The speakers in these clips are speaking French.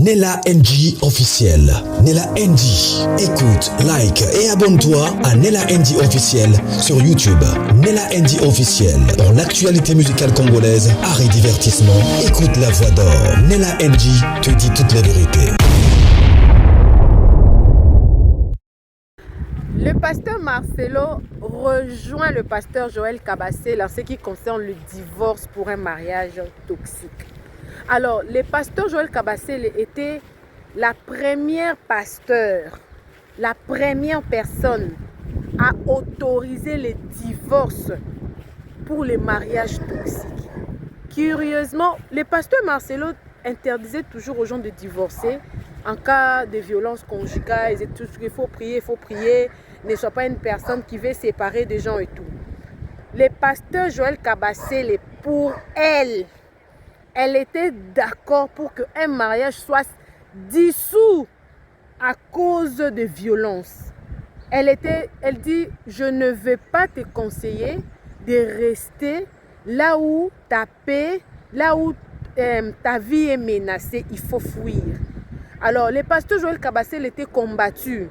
Nella NG officiel. Nella NG. Écoute, like et abonne-toi à Nella NG officiel sur YouTube. Nella NG officiel. Pour l'actualité musicale congolaise, art et divertissement, écoute la voix d'or. Nella NG te dit toute la vérité. Le pasteur Marcelo rejoint le pasteur Joël Kabassé en ce qui concerne le divorce pour un mariage toxique. Alors, le pasteur Joël Kabassé était la première pasteur, la première personne à autoriser les divorces pour les mariages toxiques. Curieusement, le pasteur Marcelo interdisait toujours aux gens de divorcer en cas de violence conjugale. Il disait tout qu'il faut prier, ne sois pas une personne qui veut séparer des gens et tout. Le pasteur Joël Kabassé, pour elle était d'accord pour qu'un mariage soit dissous à cause de violence. Elle dit, je ne vais pas te conseiller de rester là où ta paix, là où ta vie est menacée, il faut fuir. Alors, le pasteur Joël Kabassé était combattu.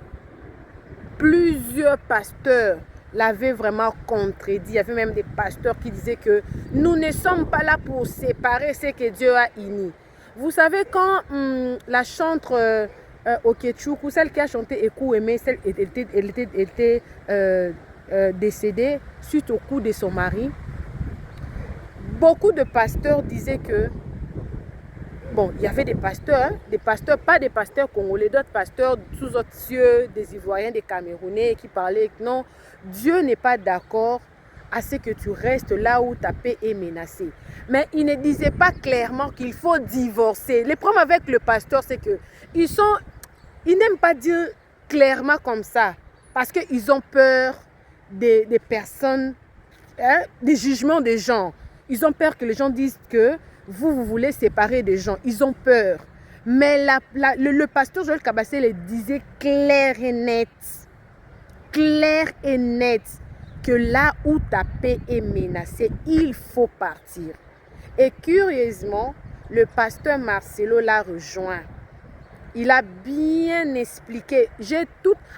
Plusieurs pasteurs l'avaient vraiment contredit. Il y avait même des pasteurs qui disaient que nous ne sommes pas là pour séparer ce que Dieu a uni. Vous savez, quand la chanteuse Okechukwu, celle qui a chanté Ekou Aimé, elle était décédée suite au coup de son mari, beaucoup de pasteurs disaient que bon, il y avait des pasteurs, pas des pasteurs congolais, d'autres pasteurs sous autres cieux, des Ivoiriens, des Camerounais qui parlaient que non, Dieu n'est pas d'accord à ce que tu restes là où ta paix est menacée. Mais ils ne disaient pas clairement qu'il faut divorcer. Le problème avec le pasteur, c'est que ils n'aiment pas dire clairement comme ça parce qu'ils ont peur des personnes, des jugements des gens. Ils ont peur que les gens disent que vous voulez séparer des gens. Ils ont peur. Mais le pasteur Joël Kabassé le disait clair et net, que là où ta paix est menacée, il faut partir. Et curieusement, le pasteur Marcelo l'a rejoint. Il a bien expliqué.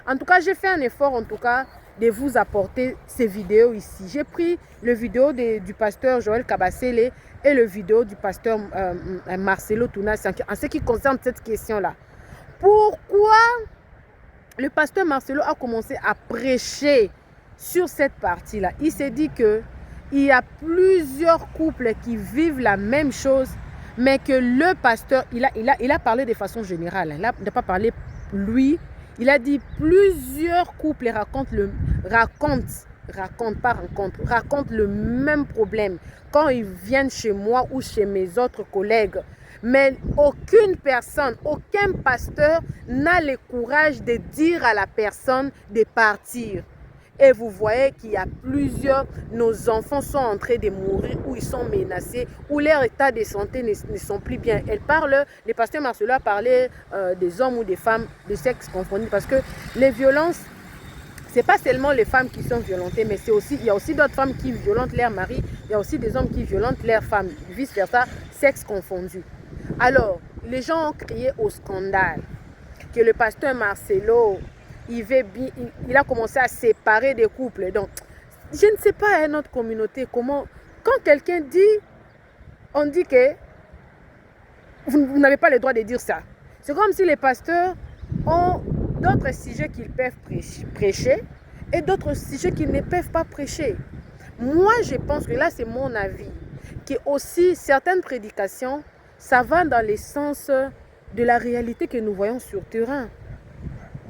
En tout cas, j'ai fait un effort de vous apporter ces vidéos ici. J'ai pris le vidéo du pasteur Joël Kabassé et le vidéo du pasteur Marcelo Tounas en ce qui concerne cette question-là. Pourquoi le pasteur Marcelo a commencé à prêcher sur cette partie-là? Il s'est dit qu'il y a plusieurs couples qui vivent la même chose, mais que le pasteur, il a parlé de façon générale. Il n'a pas parlé lui. Il a dit plusieurs couples racontent le même problème quand ils viennent chez moi ou chez mes autres collègues. Mais aucune personne, aucun pasteur n'a le courage de dire à la personne de partir. Et vous voyez qu'il y a nos enfants sont en train de mourir ou ils sont menacés ou leur état de santé ne sont plus bien. Le pasteur Marcelo a parlé des hommes ou des femmes de sexe confondu parce que les violences, ce n'est pas seulement les femmes qui sont violentées, mais il y a aussi d'autres femmes qui violentent leur mari, il y a aussi des hommes qui violentent leurs femmes, vice-versa, sexe confondu. Alors, les gens ont crié au scandale que le pasteur Marcelo, il a commencé à séparer des couples. Donc, je ne sais pas notre communauté comment, quand quelqu'un dit, on dit que vous n'avez pas le droit de dire ça. C'est comme si les pasteurs ont d'autres sujets qu'ils peuvent prêcher et d'autres sujets qu'ils ne peuvent pas prêcher. Moi, je pense que là, c'est mon avis, que aussi certaines prédications, ça va dans le sens de la réalité que nous voyons sur le terrain.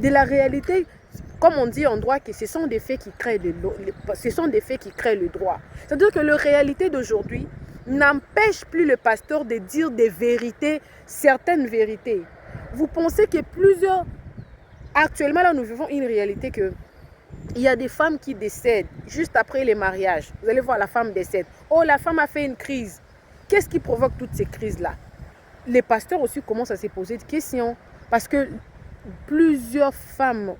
De la réalité, comme on dit en droit, que ce sont des faits qui créent le droit. C'est-à-dire que la réalité d'aujourd'hui n'empêche plus le pasteur de dire des vérités, certaines vérités. Vous pensez que actuellement là nous vivons une réalité que il y a des femmes qui décèdent juste après les mariages. Vous allez voir, la femme décède. Oh, la femme a fait une crise. Qu'est-ce qui provoque toutes ces crises-là? Les pasteurs aussi commencent à se poser des questions parce que plusieurs femmes,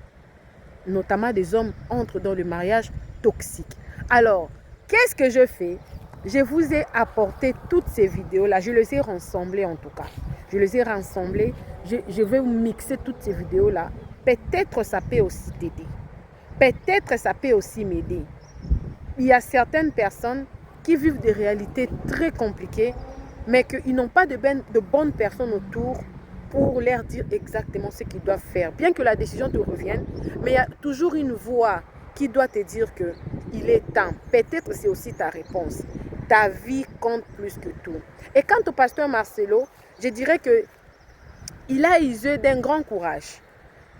notamment des hommes, entrent dans le mariage toxique. Alors, qu'est-ce que je fais? Je vous ai apporté toutes ces vidéos-là. Je les ai rassemblées en tout cas. Je les ai rassemblées. Je vais vous mixer toutes ces vidéos-là. Peut-être ça peut aussi t'aider. Peut-être ça peut aussi m'aider. Il y a certaines personnes qui vivent des réalités très compliquées, mais qu'ils n'ont pas de bonnes personnes autour pour leur dire exactement ce qu'ils doivent faire. Bien que la décision te revienne, mais il y a toujours une voix qui doit te dire qu'il est temps. Peut-être c'est aussi ta réponse. Ta vie compte plus que tout. Et quant au pasteur Marcelo, je dirais qu'il a usé d'un grand courage.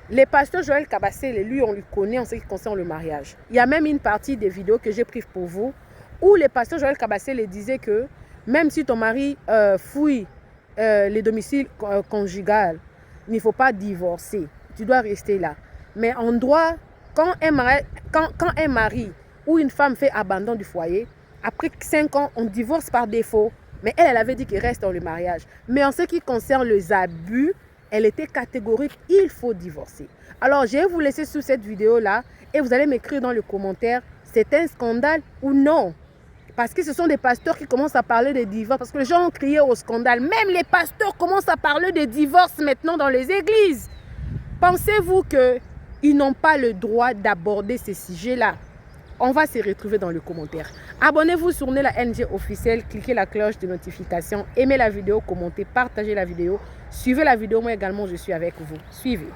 Le pasteur Joël Kabasele, lui, on lui connaît en ce qui concerne le mariage. Il y a même une partie des vidéos que j'ai prises pour vous où le pasteur Joël Kabasele disait que même si ton mari fouille les domiciles conjugaux, il ne faut pas divorcer. Tu dois rester là. Mais en droit, quand un mari ou une femme fait abandon du foyer, après 5 ans, on divorce par défaut. Mais elle avait dit qu'il reste dans le mariage. Mais en ce qui concerne les abus, elle était catégorique, il faut divorcer. Alors, je vais vous laisser sous cette vidéo-là et vous allez m'écrire dans le commentaire, c'est un scandale ou non? Parce que ce sont des pasteurs qui commencent à parler de divorce. Parce que les gens ont crié au scandale. Même les pasteurs commencent à parler de divorce maintenant dans les églises. Pensez-vous qu'ils n'ont pas le droit d'aborder ces sujets-là? On va se retrouver dans le commentaire. Abonnez-vous sur Nella NG officiel, cliquez la cloche de notification, aimez la vidéo, commentez, partagez la vidéo, suivez la vidéo, moi également je suis avec vous. Suivez.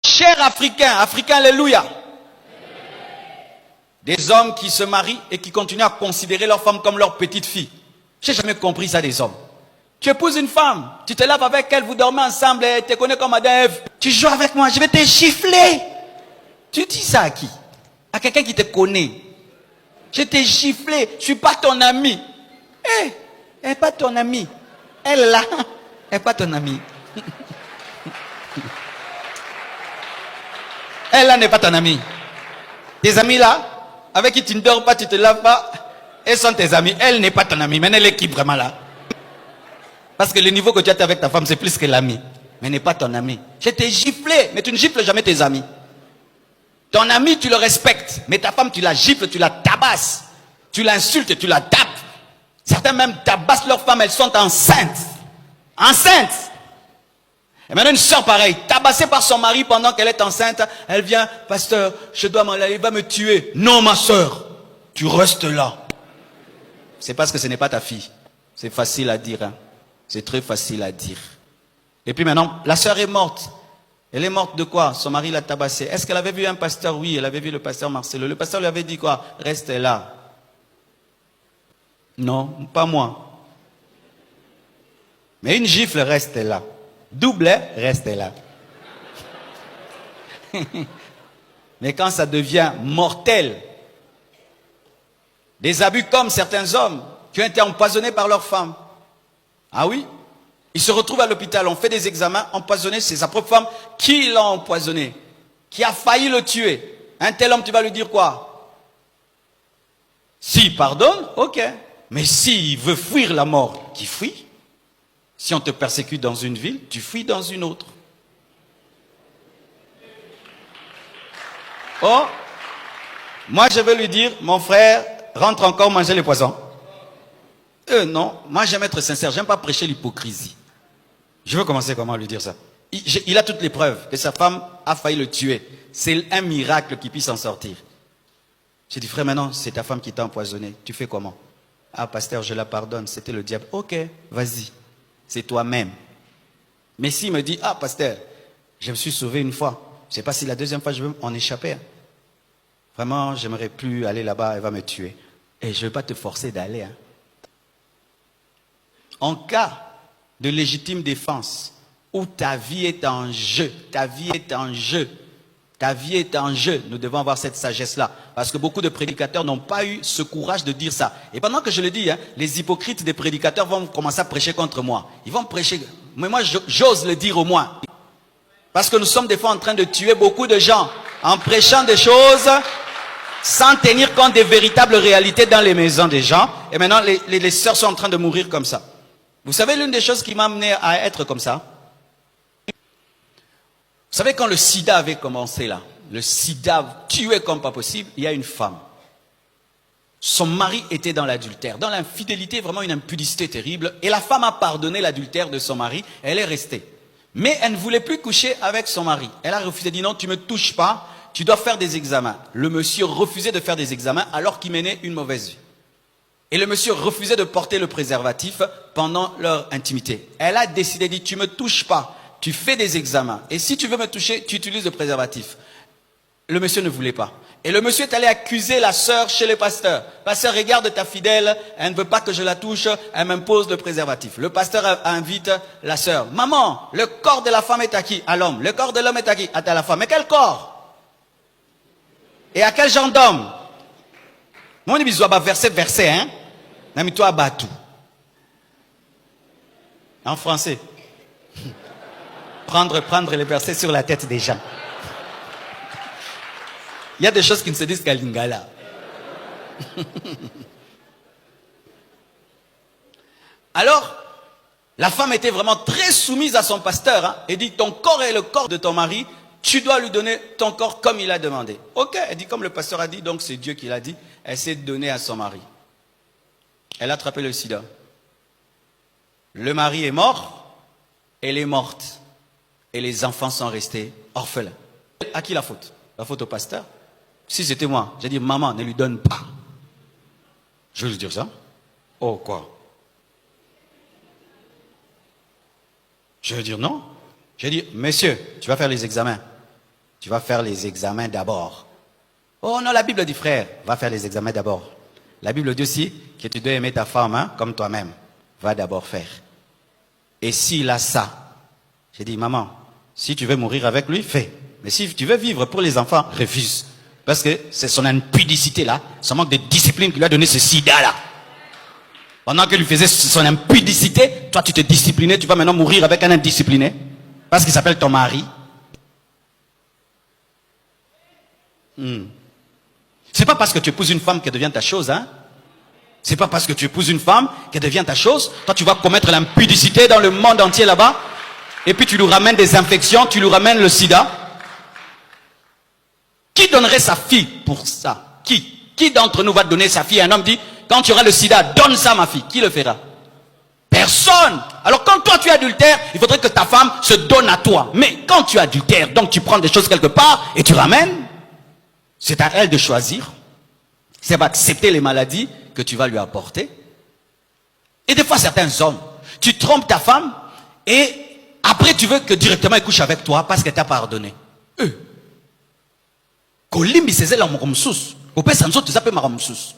Chers Africains, alléluia. Des hommes qui se marient et qui continuent à considérer leur femme comme leur petite fille. J'ai jamais compris ça des hommes. Tu épouses une femme, tu te laves avec elle, vous dormez ensemble, elle te connaît comme Madame Ève. Tu joues avec moi, je vais te gifler. Tu dis ça à qui? À quelqu'un qui te connaît. Je t'ai giflé, je ne suis pas ton ami. Elle n'est pas ton amie. Elle là, elle n'est pas ton amie. Elle là n'est pas ton amie. Tes amis là, avec qui tu ne dors pas, tu ne te laves pas, elles sont tes amis. Elle n'est pas ton amie, mais elle est qui vraiment là? Parce que le niveau que tu as avec ta femme, c'est plus que l'ami. Mais elle n'est pas ton ami. Je t'ai giflé, mais tu ne gifles jamais tes amis. Ton ami, tu le respectes, mais ta femme, tu la gifles, tu la tabasses. Tu l'insultes, tu la tapes. Certains même tabassent leurs femmes, elles sont enceintes. Enceintes. Et maintenant, une soeur pareille, tabassée par son mari pendant qu'elle est enceinte, elle vient, pasteur, je dois m'en aller, il va me tuer. Non, ma soeur, tu restes là. C'est parce que ce n'est pas ta fille. C'est facile à dire, hein. C'est très facile à dire. Et puis maintenant, la soeur est morte. Elle est morte de quoi? Son mari l'a tabassée. Est-ce qu'elle avait vu un pasteur? Oui, elle avait vu le pasteur Marcelo. Le pasteur lui avait dit quoi? Reste là. Non, pas moi. Mais une gifle, reste là. Double, reste là. Mais quand ça devient mortel, des abus comme certains hommes qui ont été empoisonnés par leurs femmes. Ah oui? Il se retrouve à l'hôpital, on fait des examens, empoisonné, c'est sa propre femme qui l'a empoisonné, qui a failli le tuer. Un tel homme, tu vas lui dire quoi? S'il pardonne, ok. Mais s'il veut fuir la mort, qu'il fuit. Si on te persécute dans une ville, tu fuis dans une autre. Oh, moi je vais lui dire, mon frère, rentre encore manger les poissons. Non, moi j'aime être sincère, j'aime pas prêcher l'hypocrisie. Je veux commencer comment lui dire ça. Il a toutes les preuves que sa femme a failli le tuer. C'est un miracle qu'il puisse en sortir. J'ai dit, frère, maintenant c'est ta femme qui t'a empoisonné. Tu fais comment? Ah, pasteur, je la pardonne, c'était le diable. Ok, vas-y, c'est toi-même. Mais s'il me dit, ah, pasteur, je me suis sauvé une fois. Je ne sais pas si la deuxième fois je veux en échapper. Vraiment, j'aimerais plus aller là-bas, elle va me tuer. Et je ne vais pas te forcer d'aller. Hein. En cas de légitime défense, où ta vie est en jeu, ta vie est en jeu, ta vie est en jeu, nous devons avoir cette sagesse-là. Parce que beaucoup de prédicateurs n'ont pas eu ce courage de dire ça. Et pendant que je le dis, hein, les hypocrites des prédicateurs vont commencer à prêcher contre moi. Ils vont prêcher, mais moi j'ose le dire au moins. Parce que nous sommes des fois en train de tuer beaucoup de gens en prêchant des choses sans tenir compte des véritables réalités dans les maisons des gens. Et maintenant, les sœurs sont en train de mourir comme ça. Vous savez, l'une des choses qui m'a amené à être comme ça, vous savez, quand le sida avait commencé là, le sida tuait comme pas possible, il y a une femme Son mari était dans l'adultère, dans l'infidélité, vraiment une impudicité terrible. Et la femme a pardonné l'adultère de son mari, elle est restée. Mais elle ne voulait plus coucher avec son mari. Elle a refusé, dit non, tu ne me touches pas, tu dois faire des examens. Le monsieur refusait de faire des examens alors qu'il menait une mauvaise vie. Et le monsieur refusait de porter le préservatif pendant leur intimité. Elle a décidé, dit, tu ne me touches pas, tu fais des examens. Et si tu veux me toucher, tu utilises le préservatif. Le monsieur ne voulait pas. Et le monsieur est allé accuser la sœur chez le pasteur. Pasteur, regarde ta fidèle, elle ne veut pas que je la touche, elle m'impose le préservatif. Le pasteur invite la sœur. Maman, le corps de la femme est à qui? À l'homme. Le corps de l'homme est à qui? À la femme. Mais quel corps? Et à quel genre d'homme? Mon bisou, verset, hein? N'aime-toi Batou. En français. Prendre les versets sur la tête des gens. Il y a des choses qui ne se disent qu'à Lingala. Alors, la femme était vraiment très soumise à son pasteur. Hein, et dit, ton corps est le corps de ton mari, tu dois lui donner ton corps comme il a demandé. Ok, elle dit, comme le pasteur a dit, donc c'est Dieu qui l'a dit, elle s'est donnée à son mari. Elle a attrapé le sida. Le mari est mort, elle est morte. Et les enfants sont restés orphelins. À qui la faute? La faute au pasteur? Si c'était moi, j'ai dit, maman, ne lui donne pas. Je vais lui dire ça. Oh, quoi? Je vais dire non. J'ai dit, monsieur, tu vas faire les examens. Tu vas faire les examens d'abord. Oh non, la Bible dit, frère, va faire les examens d'abord. La Bible dit aussi que tu dois aimer ta femme hein, comme toi-même. Va d'abord faire. Et s'il a ça, j'ai dit, maman, si tu veux mourir avec lui, fais. Mais si tu veux vivre pour les enfants, refuse. Parce que c'est son impudicité là, son manque de discipline qui lui a donné ce sida là. Pendant qu'il lui faisait son impudicité, toi tu te disciplinais, tu vas maintenant mourir avec un indiscipliné. Parce qu'il s'appelle ton mari. C'est pas parce que tu épouses une femme qu'elle devient ta chose, hein. C'est pas parce que tu épouses une femme qu'elle devient ta chose. Toi tu vas commettre l'impudicité dans le monde entier là-bas. Et puis tu lui ramènes des infections, tu lui ramènes le sida. Qui donnerait sa fille pour ça? Qui d'entre nous va donner sa fille à un homme dit, quand tu auras le sida, donne ça à ma fille. Qui le fera? Personne. Alors quand toi tu es adultère, il faudrait que ta femme se donne à toi. Mais quand tu es adultère, donc tu prends des choses quelque part et tu ramènes, c'est à elle de choisir. C'est va accepter les maladies que tu vas lui apporter. Et des fois certains hommes, tu trompes ta femme et après tu veux que directement elle couche avec toi parce qu'elle t'a pardonné. Kolimbi seze la mokomsus. Opesa nzoto zape makomsus.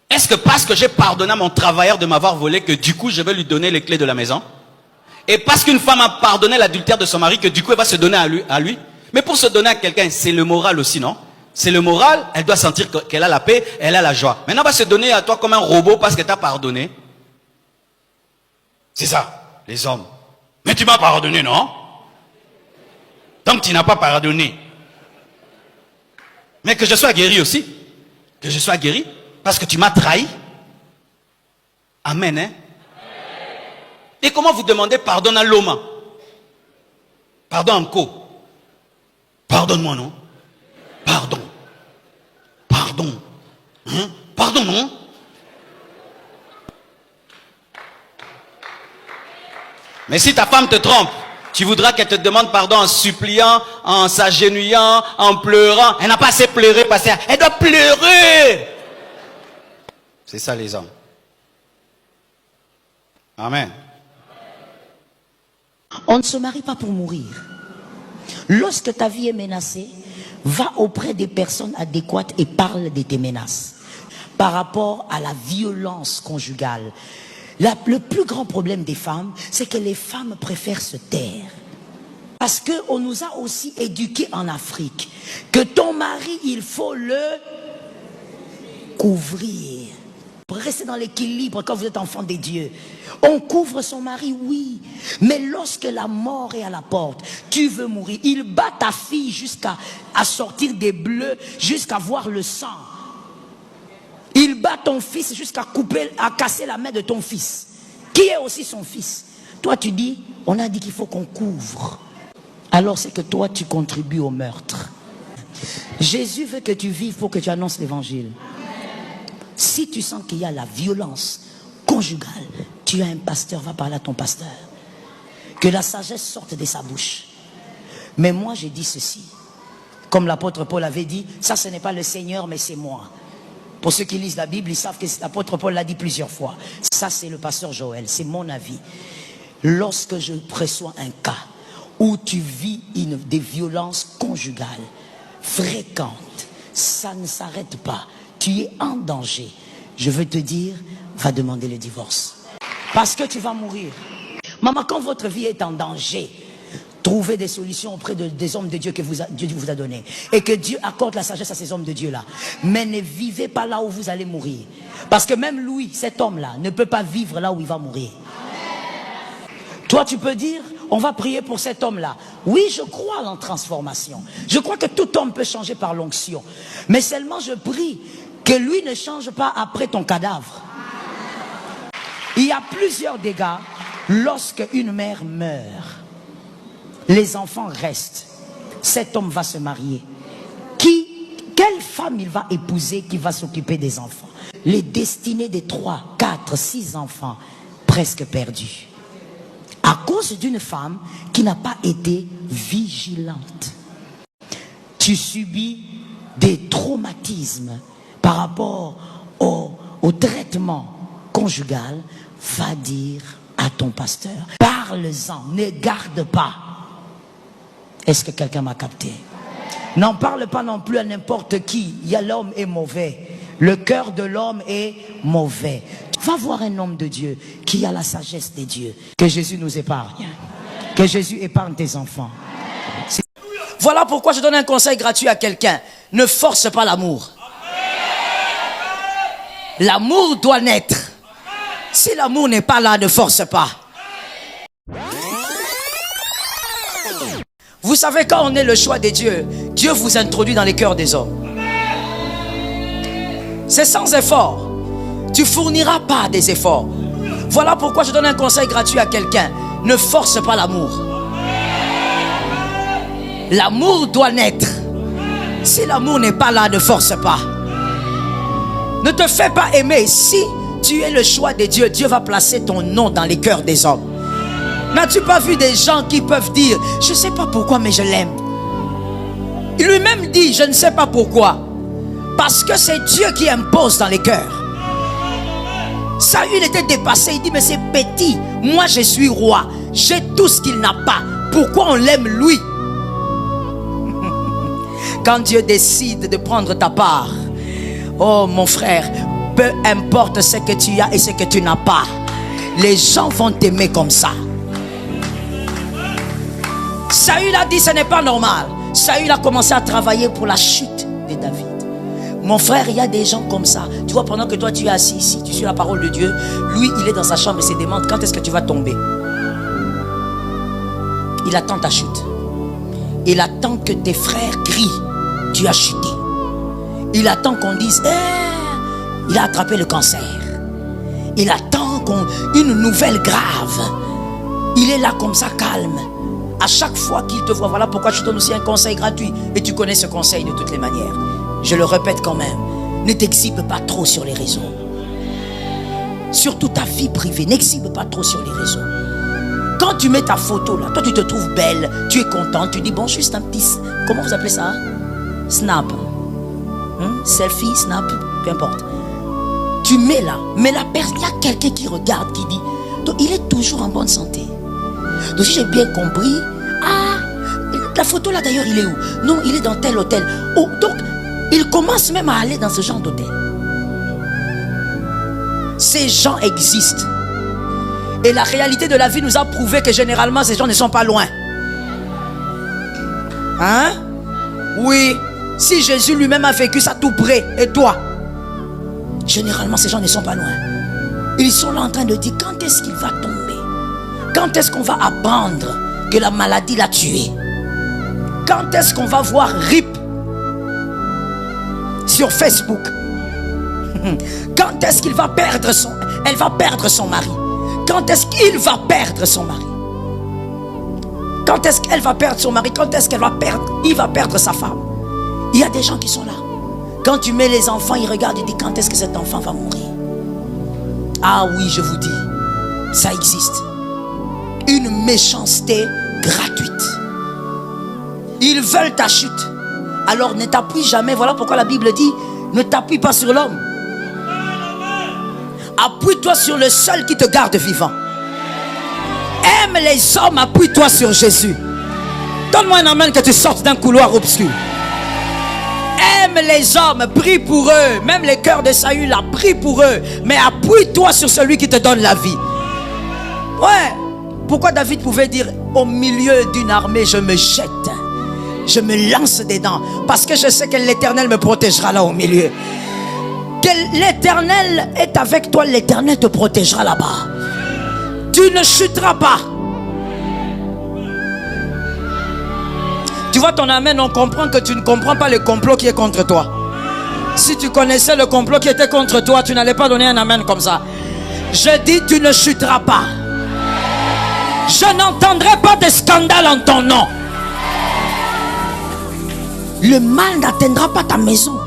Est-ce que parce que j'ai pardonné à mon travailleur de m'avoir volé que du coup je vais lui donner les clés de la maison? Et parce qu'une femme a pardonné l'adultère de son mari que du coup elle va se donner à lui? Mais pour se donner à quelqu'un, c'est le moral aussi, non? C'est le moral, elle doit sentir qu'elle a la paix, elle a la joie. Maintenant elle va se donner à toi comme un robot parce qu'elle t'a pardonné. C'est ça. Les hommes. Mais tu m'as pardonné, non? Donc tu n'as pas pardonné. Mais que je sois guéri aussi. Que je sois guéri. Parce que tu m'as trahi. Amen, hein? Et comment vous demandez pardon à l'homme? Pardon encore. Pardonne-moi, non? Pardon. Pardon. Hein? Pardon, non? Mais si ta femme te trompe, tu voudras qu'elle te demande pardon en suppliant, en s'agenouillant, en pleurant. Elle n'a pas assez pleuré, pasteur. Elle doit pleurer. C'est ça les hommes. Amen. On ne se marie pas pour mourir. Lorsque ta vie est menacée, va auprès des personnes adéquates et parle de tes menaces. Par rapport à la violence conjugale. Le plus grand problème des femmes, c'est que les femmes préfèrent se taire. Parce qu'on nous a aussi éduqués en Afrique. Que ton mari, il faut le couvrir. Restez dans l'équilibre quand vous êtes enfant des dieux. On couvre son mari, oui. Mais lorsque la mort est à la porte, tu veux mourir. Il bat ta fille jusqu'à sortir des bleus, jusqu'à voir le sang. Il bat ton fils jusqu'à couper, à casser la main de ton fils, qui est aussi son fils. Toi tu dis, on a dit qu'il faut qu'on couvre. alors c'est que toi tu contribues au meurtre. Jésus veut que tu vives pour que tu annonces l'évangile. Si tu sens qu'il y a la violence conjugale, tu as un pasteur, va parler à ton pasteur. Que la sagesse sorte de sa bouche. Mais moi j'ai dit ceci, comme l'apôtre Paul avait dit, ça ce n'est pas le Seigneur mais c'est moi. Pour ceux qui lisent la Bible, ils savent que l'apôtre Paul l'a dit plusieurs fois. Ça c'est le pasteur Joël, c'est mon avis. Lorsque je reçois un cas où tu vis des violences conjugales fréquentes, ça ne s'arrête pas, tu es en danger, je veux te dire, va demander le divorce. Parce que tu vas mourir. Maman, quand votre vie est en danger, trouvez des solutions auprès des hommes de Dieu que Dieu vous a donné. Et que Dieu accorde la sagesse à ces hommes de Dieu là. Mais ne vivez pas là où vous allez mourir. Parce que même lui, cet homme là, ne peut pas vivre là où il va mourir. Toi tu peux dire, on va prier pour cet homme là. Oui, je crois en transformation. Je crois que tout homme peut changer par l'onction. Mais seulement je prie que lui ne change pas après ton cadavre. Il y a plusieurs dégâts lorsque une mère meurt. Les enfants restent. Cet homme va se marier. Quelle femme il va épouser qui va s'occuper des enfants? Les destinées des 3, 4, 6 enfants presque perdus. À cause d'une femme qui n'a pas été vigilante. Tu subis des traumatismes par rapport au traitement conjugal. Va dire à ton pasteur, parle-en, ne garde pas. Est-ce que quelqu'un m'a capté? N'en parle pas non plus à n'importe qui. L'homme est mauvais. Le cœur de l'homme est mauvais. Va voir un homme de Dieu qui a la sagesse des dieux. Que Jésus nous épargne. Que Jésus épargne tes enfants. Voilà pourquoi je donne un conseil gratuit à quelqu'un. Ne force pas l'amour. L'amour doit naître. Si l'amour n'est pas là, ne force pas. Vous savez, quand on est le choix de Dieu, Dieu vous introduit dans les cœurs des hommes. C'est sans effort. Tu fourniras pas des efforts. Voilà pourquoi je donne un conseil gratuit à quelqu'un. Ne force pas l'amour. L'amour doit naître. Si l'amour n'est pas là, ne force pas. Ne te fais pas aimer. Si tu es le choix de Dieu, Dieu va placer ton nom dans les cœurs des hommes. N'as-tu pas vu des gens qui peuvent dire, je ne sais pas pourquoi, mais je l'aime. Il lui-même dit, je ne sais pas pourquoi. Parce que c'est Dieu qui impose dans les cœurs. Saül était dépassé, il dit, mais c'est petit. Moi, je suis roi. J'ai tout ce qu'il n'a pas. Pourquoi on l'aime lui? Quand Dieu décide de prendre ta part, oh mon frère, peu importe ce que tu as et ce que tu n'as pas, les gens vont t'aimer comme ça. Saül a dit ce n'est pas normal. Saül a commencé à travailler pour la chute de David. Mon frère, il y a des gens comme ça. Tu vois, pendant que toi tu es assis ici, tu suis la parole de Dieu, lui il est dans sa chambre et se demande quand est-ce que tu vas tomber. Il attend ta chute. Il attend que tes frères crient, tu as chuté. Il attend qu'on dise, il a attrapé le cancer. Il attend une nouvelle grave. Il est là comme ça, calme. À chaque fois qu'il te voit, voilà pourquoi je te donne aussi un conseil gratuit. Et tu connais ce conseil de toutes les manières. Je le répète quand même. Ne t'exhibe pas trop sur les réseaux. Surtout ta vie privée, n'exhibe pas trop sur les réseaux. Quand tu mets ta photo là, toi tu te trouves belle, tu es content, tu dis bon, juste un petit, comment vous appelez ça? Snap. Selfie, snap, peu importe. Tu mets là, mais la personne, il y a quelqu'un qui regarde, qui dit, donc il est toujours en bonne santé. Donc si j'ai bien compris, la photo là d'ailleurs il est où? Non, il est dans tel hôtel. Oh, donc il commence même à aller dans ce genre d'hôtel. Ces gens existent. Et la réalité de la vie nous a prouvé que généralement ces gens ne sont pas loin. Hein? Oui. Si Jésus lui-même a vécu ça tout près, et toi? Généralement ces gens ne sont pas loin. Ils sont là en train de dire quand est-ce qu'il va tomber? Quand est-ce qu'on va apprendre que la maladie l'a tué? Quand est-ce qu'on va voir RIP sur Facebook? Quand est-ce qu'il va perdre elle va perdre son mari? Quand est-ce qu'il va perdre son mari? Quand est-ce qu'elle va perdre son mari? Quand est-ce qu'elle va perdre? Il va perdre sa femme. Il y a des gens qui sont là. Quand tu mets les enfants, ils regardent et disent quand est-ce que cet enfant va mourir? Ah oui, je vous dis, ça existe. Une méchanceté gratuite. Ils veulent ta chute. Alors ne t'appuie jamais. Voilà pourquoi la Bible dit, ne t'appuie pas sur l'homme. Appuie-toi sur le seul qui te garde vivant. Aime les hommes, appuie-toi sur Jésus. Donne-moi un amen que tu sortes d'un couloir obscur. Aime les hommes, prie pour eux. Même les cœurs de Saül a pris pour eux. Mais appuie-toi sur celui qui te donne la vie. Ouais. Pourquoi David pouvait dire au milieu d'une armée, je me jette, je me lance dedans, parce que je sais que l'Éternel me protégera là au milieu. Que l'Éternel est avec toi, l'Éternel te protégera là-bas. Tu ne chuteras pas. Tu vois ton amen, on comprend que tu ne comprends pas le complot qui est contre toi. Si tu connaissais le complot qui était contre toi, tu n'allais pas donner un amen comme ça. Je dis, tu ne chuteras pas. Je n'entendrai pas de scandale en ton nom. Le mal n'atteindra pas ta maison.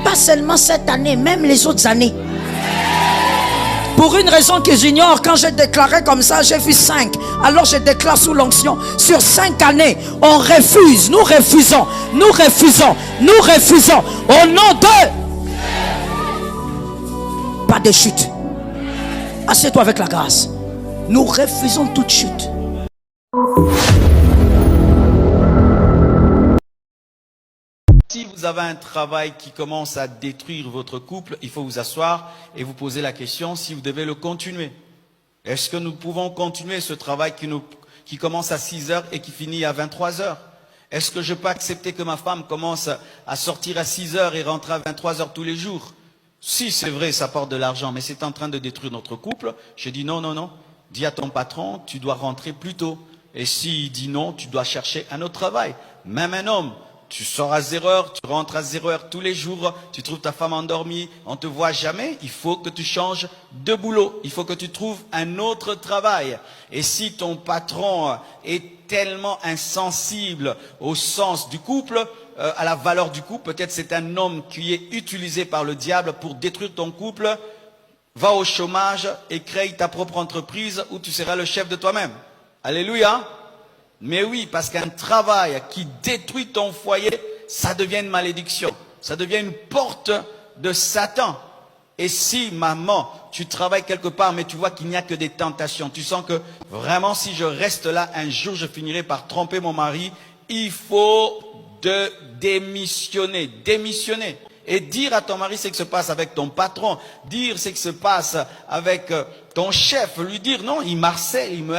Pas seulement cette année, même les autres années. Pour une raison que j'ignore, quand j'ai déclaré comme ça, j'ai vu 5. Alors je déclare sous l'onction, sur 5 années, on refuse, nous refusons, nous refusons, nous refusons. Au nom de... Pas de chute. Assieds-toi avec la grâce. Nous refusons toute chute. Si vous avez un travail qui commence à détruire votre couple, il faut vous asseoir et vous poser la question si vous devez le continuer. Est-ce que nous pouvons continuer ce travail qui commence à 6 heures et qui finit à 23 heures? Est-ce que je peux accepter que ma femme commence à sortir à 6 heures et rentre à 23 heures tous les jours? Si c'est vrai, ça porte de l'argent, mais c'est en train de détruire notre couple. Je dis non, non, non. Dis à ton patron, tu dois rentrer plus tôt. Et s'il dit non, tu dois chercher un autre travail. Même un homme, tu sors à 0 heure, tu rentres à 0 heure tous les jours, tu trouves ta femme endormie, on ne te voit jamais, il faut que tu changes de boulot. Il faut que tu trouves un autre travail. Et si ton patron est tellement insensible au sens du couple, à la valeur du couple, peut-être c'est un homme qui est utilisé par le diable pour détruire ton couple, va au chômage et crée ta propre entreprise où tu seras le chef de toi-même. Alléluia. Mais oui, parce qu'un travail qui détruit ton foyer, ça devient une malédiction. Ça devient une porte de Satan. Et si, maman, tu travailles quelque part, mais tu vois qu'il n'y a que des tentations, tu sens que vraiment, si je reste là, un jour, je finirai par tromper mon mari, il faut démissionner. Et dire à ton mari ce qui se passe avec ton patron, dire ce qui se passe avec ton chef, lui dire non, il m'harcèle, il me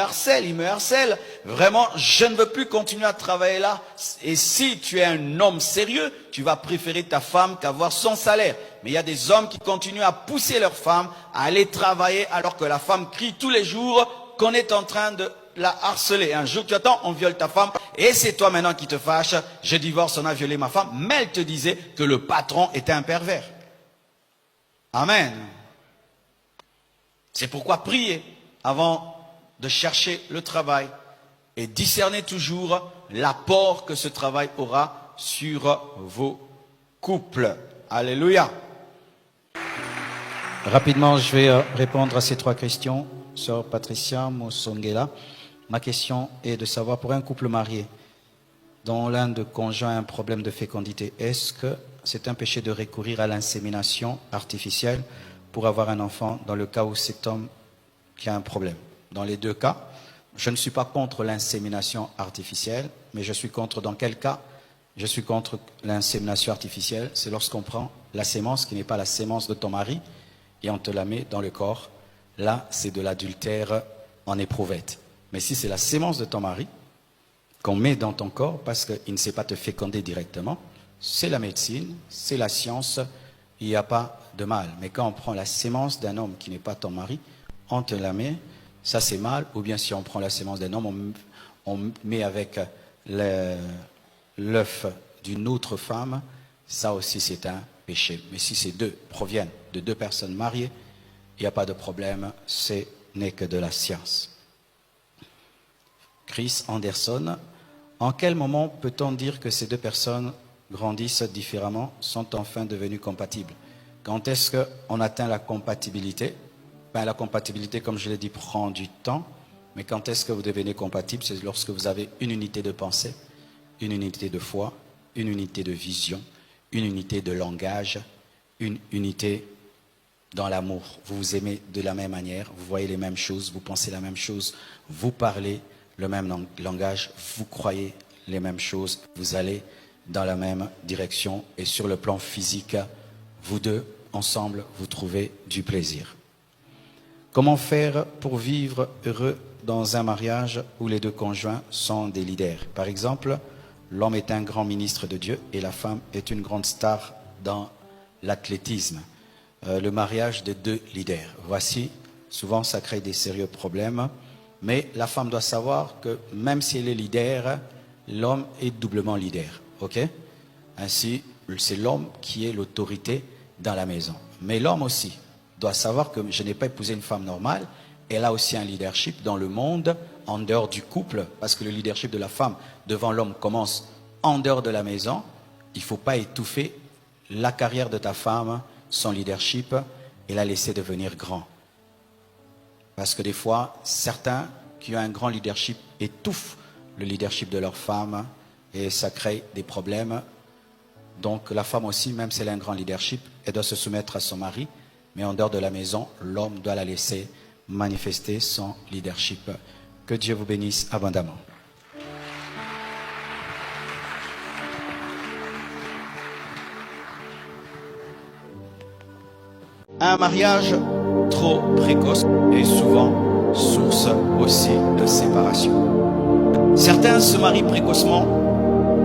harcèle. Vraiment, je ne veux plus continuer à travailler là. Et si tu es un homme sérieux, tu vas préférer ta femme qu'avoir son salaire. Mais il y a des hommes qui continuent à pousser leur femme à aller travailler alors que la femme crie tous les jours qu'on est en train de la harceler. Un jour tu attends, on viole ta femme et c'est toi maintenant qui te fâches. Je divorce, on a violé ma femme. Mais elle te disait que le patron était un pervers. Amen. C'est pourquoi priez avant de chercher le travail et discernez toujours l'apport que ce travail aura sur vos couples. Alléluia. Rapidement, je vais répondre à ces 3 questions. Sœur Patricia Mosongela. Ma question est de savoir, pour un couple marié dont l'un des conjoints a un problème de fécondité, est-ce que c'est un péché de recourir à l'insémination artificielle pour avoir un enfant dans le cas où cet homme qui a un problème? Dans les 2 cas, je ne suis pas contre l'insémination artificielle, mais je suis contre dans quel cas? Je suis contre l'insémination artificielle, c'est lorsqu'on prend la sémence qui n'est pas la sémence de ton mari et on te la met dans le corps. Là, c'est de l'adultère en éprouvette. Mais si c'est la sémence de ton mari qu'on met dans ton corps parce qu'il ne sait pas te féconder directement, c'est la médecine, c'est la science, il n'y a pas de mal. Mais quand on prend la sémence d'un homme qui n'est pas ton mari, on te la met, ça c'est mal. Ou bien si on prend la sémence d'un homme, on met avec l'œuf d'une autre femme, ça aussi c'est un péché. Mais si ces 2 proviennent de 2 personnes mariées, il n'y a pas de problème, ce n'est que de la science. Chris Anderson. En quel moment peut-on dire que ces deux personnes grandissent différemment, sont enfin devenues compatibles? Quand est-ce qu'on atteint la compatibilité? La compatibilité, comme je l'ai dit, prend du temps. Mais quand est-ce que vous devenez compatible? C'est lorsque vous avez une unité de pensée, une unité de foi, une unité de vision, une unité de langage, une unité dans l'amour. Vous vous aimez de la même manière, vous voyez les mêmes choses, vous pensez la même chose, vous parlez le même langage, vous croyez les mêmes choses, vous allez dans la même direction. Et sur le plan physique, vous deux, ensemble, vous trouvez du plaisir. Comment faire pour vivre heureux dans un mariage où les deux conjoints sont des leaders? Par exemple, l'homme est un grand ministre de Dieu et la femme est une grande star dans l'athlétisme. Le mariage de deux leaders. Voici, souvent ça crée des sérieux problèmes, mais la femme doit savoir que même si elle est leader, l'homme est doublement leader. Ok? Ainsi, c'est l'homme qui est l'autorité dans la maison. Mais l'homme aussi doit savoir que je n'ai pas épousé une femme normale, elle a aussi un leadership dans le monde, en dehors du couple, parce que le leadership de la femme devant l'homme commence en dehors de la maison. Il ne faut pas étouffer la carrière de ta femme, son leadership, et la laisser devenir grand. Parce que des fois, certains qui ont un grand leadership étouffent le leadership de leur femme, et ça crée des problèmes. Donc la femme aussi, même si elle a un grand leadership, elle doit se soumettre à son mari, mais en dehors de la maison, l'homme doit la laisser manifester son leadership. Que Dieu vous bénisse abondamment. Un mariage trop précoce est souvent source aussi de séparation. Certains se marient précocement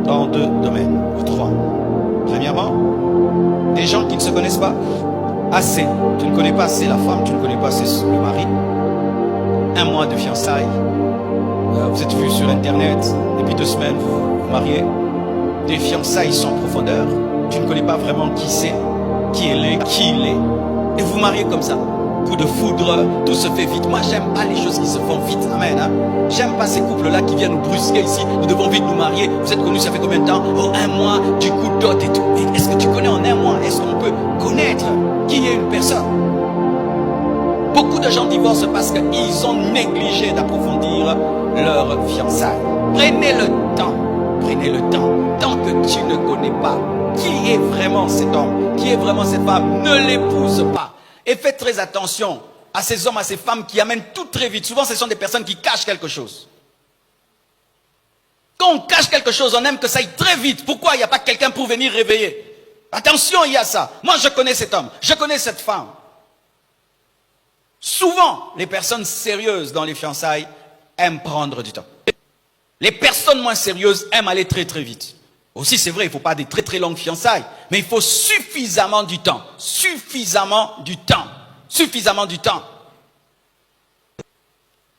dans deux domaines, ou trois. Premièrement, des gens qui ne se connaissent pas assez. Tu ne connais pas assez la femme, tu ne connais pas assez le mari. Un mois de fiançailles, vous êtes vus sur internet, et puis 2 semaines vous vous mariez. Des fiançailles sans profondeur, tu ne connais pas vraiment qui c'est, qui elle est, qui il est. Et vous mariez comme ça. Coup de foudre, tout se fait vite. Moi, j'aime pas les choses qui se font vite. Amen. Hein? J'aime pas ces couples-là qui viennent nous brusquer ici. Nous devons vite nous marier. Vous êtes connus, ça fait combien de temps? Oh, 1 mois, du coup, dot et tout. Est-ce que tu connais en 1 mois? Est-ce qu'on peut connaître qui est une personne? Beaucoup de gens divorcent parce qu'ils ont négligé d'approfondir leur fiançailles. Prenez le temps. Prenez le temps. Tant que tu ne connais pas qui est vraiment cet homme, qui est vraiment cette femme, ne l'épouse pas. Et faites très attention à ces hommes, à ces femmes qui amènent tout très vite. Souvent, ce sont des personnes qui cachent quelque chose. Quand on cache quelque chose, on aime que ça aille très vite. Pourquoi il n'y a pas quelqu'un pour venir réveiller? Attention, il y a ça. Moi, je connais cet homme, je connais cette femme. Souvent, les personnes sérieuses dans les fiançailles aiment prendre du temps. Les personnes moins sérieuses aiment aller très très vite. Aussi, c'est vrai, il ne faut pas des très très longues fiançailles, mais il faut suffisamment du temps. Suffisamment du temps. Suffisamment du temps.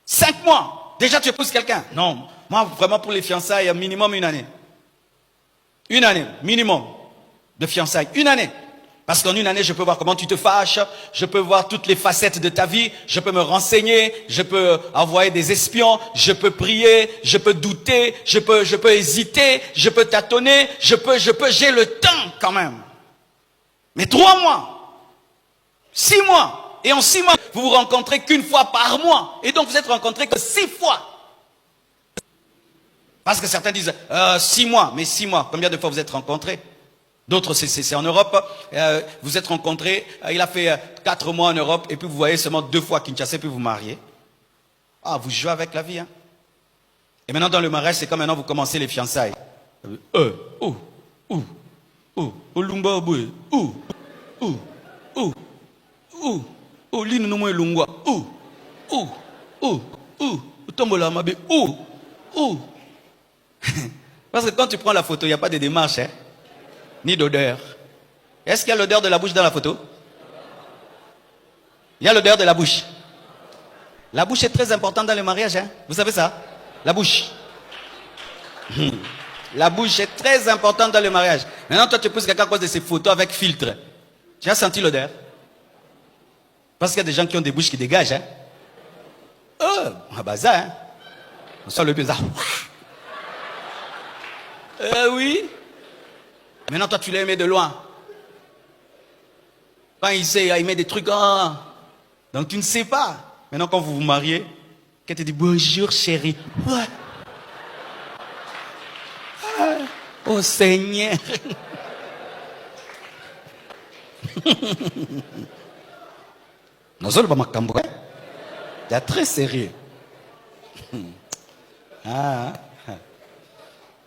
5 mois, déjà tu épouses quelqu'un? Non, moi vraiment pour les fiançailles, minimum 1 année. 1 année, minimum de fiançailles. 1 année. Parce qu'en 1 année, je peux voir comment tu te fâches, je peux voir toutes les facettes de ta vie, je peux me renseigner, je peux envoyer des espions, je peux prier, je peux douter, je peux hésiter, je peux tâtonner, j'ai le temps quand même. Mais 3 mois, 6 mois, et en 6 mois, vous vous rencontrez qu'1 fois par mois, et donc vous êtes rencontrés que 6 fois. Parce que certains disent 6 mois, mais 6 mois, combien de fois vous êtes rencontrés? D'autres, c'est en Europe, vous êtes rencontrés, il a fait 4 mois en Europe, et puis vous voyez seulement 2 fois à Kinshasa, puis vous mariez. Ah, vous jouez avec la vie, hein. Et maintenant, dans le mariage, c'est comme maintenant vous commencez les fiançailles. Parce que quand tu prends la photo, il n'y a pas de démarche, hein, ni d'odeur. Est-ce qu'il y a l'odeur de la bouche dans la photo? Il y a l'odeur de la bouche. La bouche est très importante dans le mariage, hein? Vous savez ça? La bouche. La bouche est très importante dans le mariage. Maintenant, toi, tu épouses quelqu'un à cause de ses photos avec filtre. Tu as senti l'odeur? Parce qu'il y a des gens qui ont des bouches qui dégagent, hein? Oh, un bazar, hein? On sort le bizarre. Oui. Maintenant, toi, tu l'as aimé de loin. Quand il sait, il met des trucs. Donc, tu ne sais pas. Maintenant, quand vous vous mariez, qu'elle te dit bonjour, chérie. Ouais. Oh, Seigneur. Non, ça, pas il est très sérieux.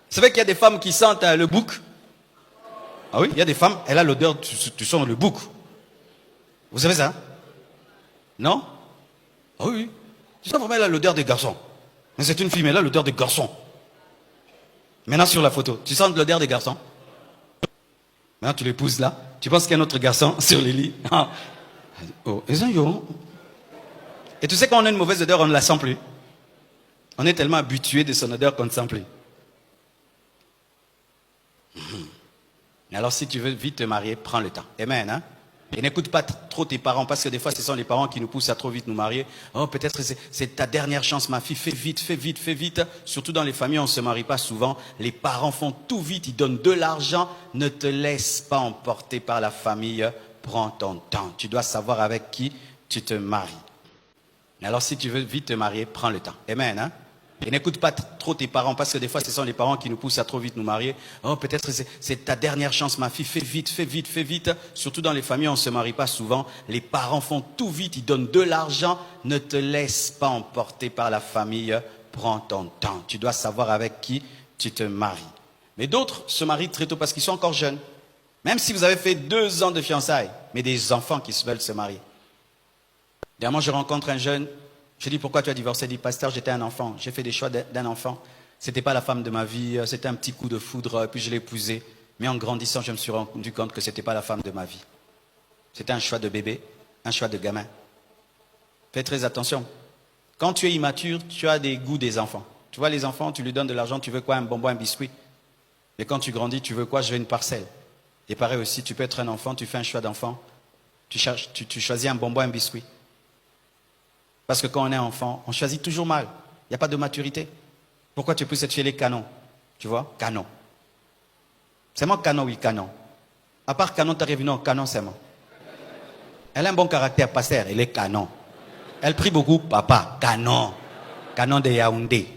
C'est vrai qu'il y a des femmes qui sentent le bouc. Ah oui, il y a des femmes, elle a l'odeur, tu sens le bouc. Vous savez ça? Non? Ah oui. Tu sens vraiment, elle a l'odeur des garçons. Mais c'est une fille, mais elle a l'odeur des garçons. Maintenant sur la photo, tu sens l'odeur des garçons? Maintenant tu l'épouses là, tu penses qu'il y a un autre garçon sur les lits. Oh, et tu sais quand on a une mauvaise odeur, on ne la sent plus. On est tellement habitué de son odeur qu'on ne sent plus. Alors si tu veux vite te marier, prends le temps. Amen, hein? Et n'écoute pas trop tes parents, parce que des fois ce sont les parents qui nous poussent à trop vite nous marier. Oh, peut-être c'est ta dernière chance, ma fille, fais vite, fais vite, fais vite. Surtout dans les familles, on ne se marie pas souvent. Les parents font tout vite, ils donnent de l'argent. Ne te laisse pas emporter par la famille, prends ton temps. Tu dois savoir avec qui tu te maries. Alors si tu veux vite te marier, prends le temps. Amen, hein? Et n'écoute pas trop tes parents, parce que des fois ce sont les parents qui nous poussent à trop vite nous marier. Oh, peut-être c'est ta dernière chance, ma fille, fais vite, fais vite, fais vite. Surtout dans les familles, on ne se marie pas souvent. Les parents font tout vite, ils donnent de l'argent. Ne te laisse pas emporter par la famille, prends ton temps. Tu dois savoir avec qui tu te maries. Mais d'autres se marient très tôt parce qu'ils sont encore jeunes. Même si vous avez fait 2 ans de fiançailles, mais des enfants qui veulent se marier. Dernièrement, je rencontre un jeune. Je dis, pourquoi tu as divorcé? Il dit, pasteur, j'étais un enfant. J'ai fait des choix d'un enfant. C'était pas la femme de ma vie. C'était un petit coup de foudre. Puis je l'ai épousée. Mais en grandissant, je me suis rendu compte que c'était pas la femme de ma vie. C'était un choix de bébé, un choix de gamin. Fais très attention. Quand tu es immature, tu as des goûts des enfants. Tu vois, les enfants, tu lui donnes de l'argent, tu veux quoi? Un bonbon, un biscuit. Mais quand tu grandis, tu veux quoi? Je veux une parcelle. Et pareil aussi, tu peux être un enfant, tu fais un choix d'enfant. Tu choisis un bonbon, un biscuit. Parce que quand on est enfant, on choisit toujours mal. Il n'y a pas de maturité. Pourquoi tu pousses chez les canons? Tu vois, canon. C'est moi canon, oui, canon. À part canon, tu arrives, non, canon, c'est moi. Elle a un bon caractère, pasteur, elle est canon. Elle prie beaucoup, papa, canon. Canon de Yaoundé.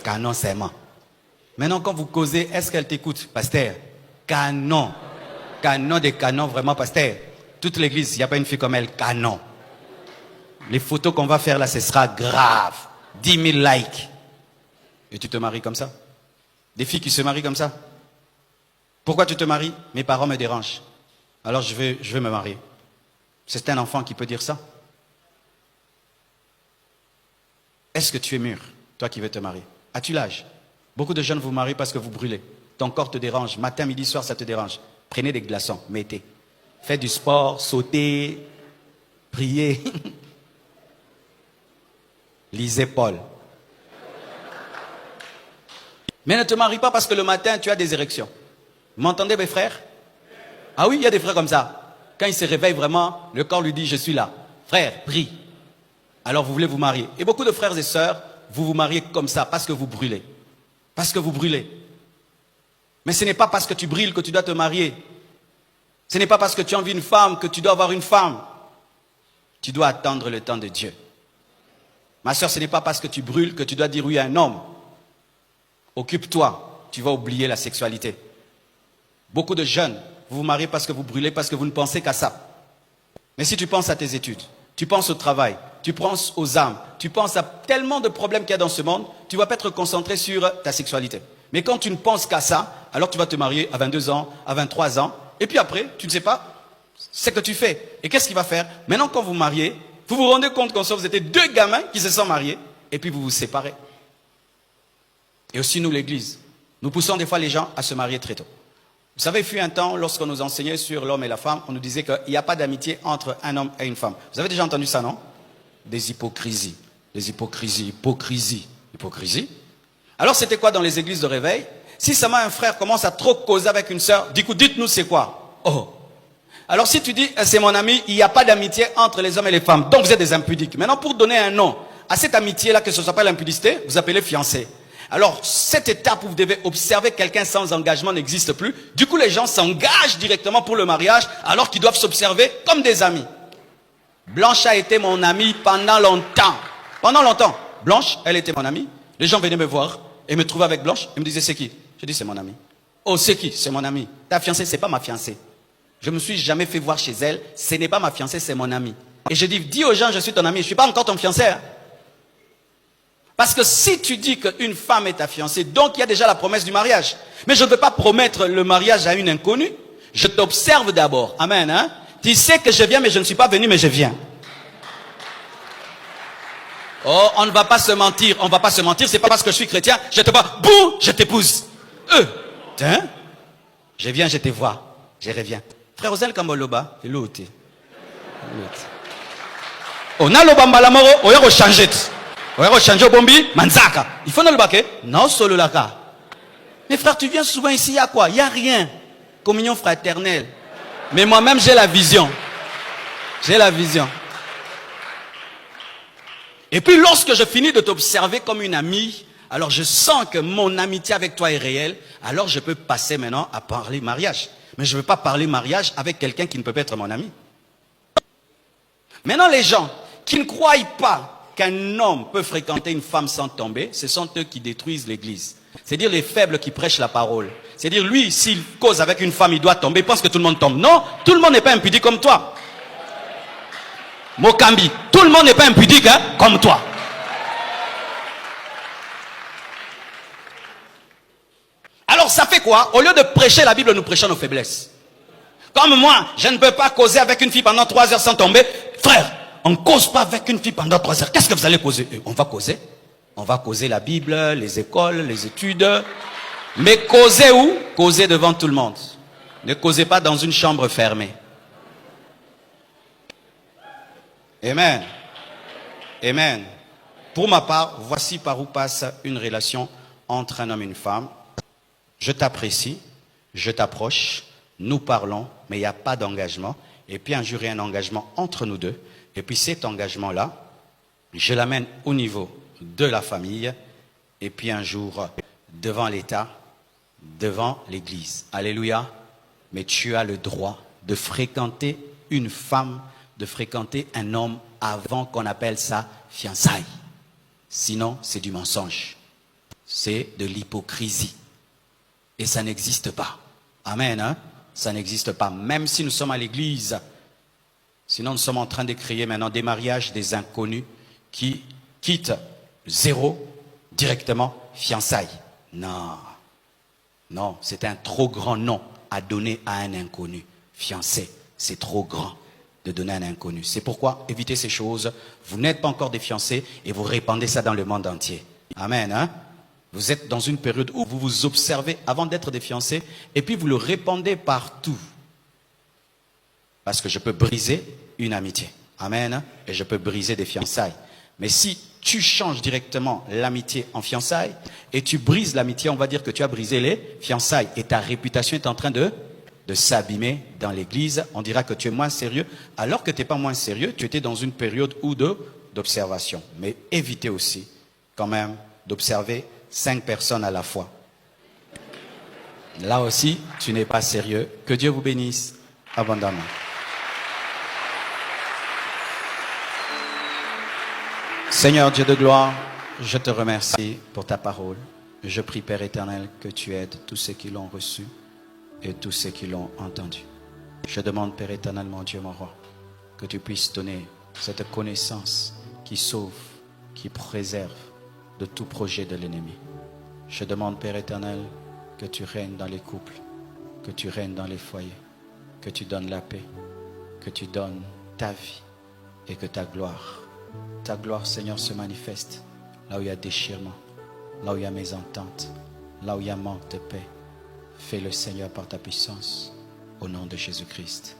Canon, c'est moi. Maintenant, quand vous causez, est-ce qu'elle t'écoute, pasteur? Canon. Canon des canons, vraiment, pasteur. Toute l'église, il n'y a pas une fille comme elle, canon. Les photos qu'on va faire là, ce sera grave. 10 000 likes. Et tu te maries comme ça? Des filles qui se marient comme ça? Pourquoi tu te maries? Mes parents me dérangent. Alors je vais me marier. C'est un enfant qui peut dire ça? Est-ce que tu es mûr, toi qui veux te marier? As-tu l'âge? Beaucoup de jeunes vous marient parce que vous brûlez. Ton corps te dérange. Matin, midi, soir, ça te dérange. Prenez des glaçons, mettez. Faites du sport, sautez, priez. Lisez Paul. Mais ne te marie pas parce que le matin, tu as des érections. Vous m'entendez, mes frères? Ah oui, il y a des frères comme ça. Quand ils se réveillent vraiment, le corps lui dit, je suis là. Frère, prie. Alors vous voulez vous marier. Et beaucoup de frères et sœurs, vous vous mariez comme ça, parce que vous brûlez. Parce que vous brûlez. Mais ce n'est pas parce que tu brûles que tu dois te marier. Ce n'est pas parce que tu as envie d'une femme que tu dois avoir une femme. Tu dois attendre le temps de Dieu. Ma soeur, ce n'est pas parce que tu brûles que tu dois dire oui à un homme. Occupe-toi, tu vas oublier la sexualité. Beaucoup de jeunes, vous vous mariez parce que vous brûlez, parce que vous ne pensez qu'à ça. Mais si tu penses à tes études, tu penses au travail, tu penses aux âmes, tu penses à tellement de problèmes qu'il y a dans ce monde, tu ne vas pas être concentré sur ta sexualité. Mais quand tu ne penses qu'à ça, alors tu vas te marier à 22 ans, à 23 ans, et puis après, tu ne sais pas ce que tu fais. Et qu'est-ce qu'il va faire? Maintenant, quand vous mariez, vous vous rendez compte qu'en somme, vous étiez 2 gamins qui se sont mariés, et puis vous vous séparez. Et aussi nous, l'église, nous poussons des fois les gens à se marier très tôt. Vous savez, il fut un temps, lorsqu'on nous enseignait sur l'homme et la femme, on nous disait qu'il n'y a pas d'amitié entre un homme et une femme. Vous avez déjà entendu ça, non? Des hypocrisies. Des hypocrisies. Hypocrisie. Alors c'était quoi dans les églises de réveil? Si seulement un frère commence à trop causer avec une sœur, du coup, dites-nous c'est quoi? Oh. Alors si tu dis, c'est mon ami, il n'y a pas d'amitié entre les hommes et les femmes, donc vous êtes des impudiques. Maintenant, pour donner un nom à cette amitié-là, que ce soit pas l'impudicité, vous appelez fiancé. Alors, cette étape où vous devez observer quelqu'un sans engagement n'existe plus. Du coup, les gens s'engagent directement pour le mariage, alors qu'ils doivent s'observer comme des amis. Blanche a été mon amie pendant longtemps. Pendant longtemps. Blanche, elle était mon amie. Les gens venaient me voir et me trouvaient avec Blanche et me disaient, c'est qui? Je dis, c'est mon amie. Oh, c'est qui? C'est mon amie. Ta fiancée, c'est pas ma fiancée. Je me suis jamais fait voir chez elle. Ce n'est pas ma fiancée, c'est mon amie. Et je dis aux gens, je suis ton ami. Je suis pas encore ton fiancé. Hein? Parce que si tu dis qu'une femme est ta fiancée, donc il y a déjà la promesse du mariage. Mais je ne veux pas promettre le mariage à une inconnue. Je t'observe d'abord. Amen. Hein? Tu sais que je viens, mais je ne suis pas venu, mais je viens. Oh, on ne va pas se mentir. On ne va pas se mentir. C'est pas parce que je suis chrétien, je te vois, boum, je t'épouse. Tiens, je viens, je te vois. Je reviens. Frère Ozel Kamboloba, c'est l'autre. On a le bambala moro, on a changé. On a changé au bombi, manzaka. Il faut ne le baquer. Non, solo la cas. Mais frère, tu viens souvent ici, il y a quoi? Il n'y a rien. Communion fraternelle. Mais moi-même, j'ai la vision. J'ai la vision. Et puis, lorsque je finis de t'observer comme une amie, alors je sens que mon amitié avec toi est réelle, alors je peux passer maintenant à parler mariage. Mais je ne veux pas parler mariage avec quelqu'un qui ne peut pas être mon ami. Maintenant, les gens qui ne croient pas qu'un homme peut fréquenter une femme sans tomber, ce sont eux qui détruisent l'église. C'est-à-dire les faibles qui prêchent la parole. C'est-à-dire lui, s'il cause avec une femme, il doit tomber, il pense que tout le monde tombe. Non, tout le monde n'est pas impudique comme toi. Mokambi, tout le monde n'est pas impudique hein, comme toi. Alors ça fait quoi? Au lieu de prêcher la Bible, nous prêchons nos faiblesses. Comme moi, je ne peux pas causer avec une fille pendant 3 heures sans tomber. Frère, on ne cause pas avec une fille pendant 3 heures. Qu'est-ce que vous allez causer? On va causer. On va causer la Bible, les écoles, les études. Mais causer où? Causer devant tout le monde. Ne causez pas dans une chambre fermée. Amen. Amen. Pour ma part, voici par où passe une relation entre un homme et une femme. Je t'apprécie, je t'approche, nous parlons, mais il n'y a pas d'engagement. Et puis un jour, il y a un engagement entre nous deux. Et puis cet engagement-là, je l'amène au niveau de la famille. Et puis un jour, devant l'État, devant l'Église. Alléluia. Mais tu as le droit de fréquenter une femme, de fréquenter un homme avant qu'on appelle ça fiançailles. Sinon, c'est du mensonge. C'est de l'hypocrisie. Et ça n'existe pas. Amen. Hein? Ça n'existe pas. Même si nous sommes à l'église. Sinon, nous sommes en train de créer maintenant des mariages des inconnus qui quittent 0 directement fiançailles. Non. Non, c'est un trop grand nom à donner à un inconnu. Fiancé, c'est trop grand de donner à un inconnu. C'est pourquoi évitez ces choses. Vous n'êtes pas encore des fiancés et vous répandez ça dans le monde entier. Amen. Hein? Vous êtes dans une période où vous vous observez avant d'être des fiancés et puis vous le répandez partout. Parce que je peux briser une amitié. Amen. Et je peux briser des fiançailles. Mais si tu changes directement l'amitié en fiançailles et tu brises l'amitié, on va dire que tu as brisé les fiançailles et ta réputation est en train de s'abîmer dans l'église. On dira que tu es moins sérieux. Alors que tu n'es pas moins sérieux, tu étais dans une période d'observation. Mais évitez aussi quand même d'observer 5 personnes à la fois. Là aussi, tu n'es pas sérieux. Que Dieu vous bénisse abondamment. Seigneur Dieu de gloire, je te remercie pour ta parole. Je prie, Père éternel, que tu aides tous ceux qui l'ont reçu et tous ceux qui l'ont entendu. Je demande, Père éternel, mon Dieu, mon roi, que tu puisses donner cette connaissance qui sauve, qui préserve de tout projet de l'ennemi. Je demande, Père éternel, que tu règnes dans les couples, que tu règnes dans les foyers, que tu donnes la paix, que tu donnes ta vie et que ta gloire, Seigneur, se manifeste là où il y a déchirement, là où il y a mésentente, là où il y a manque de paix. Fais-le, Seigneur, par ta puissance, au nom de Jésus-Christ.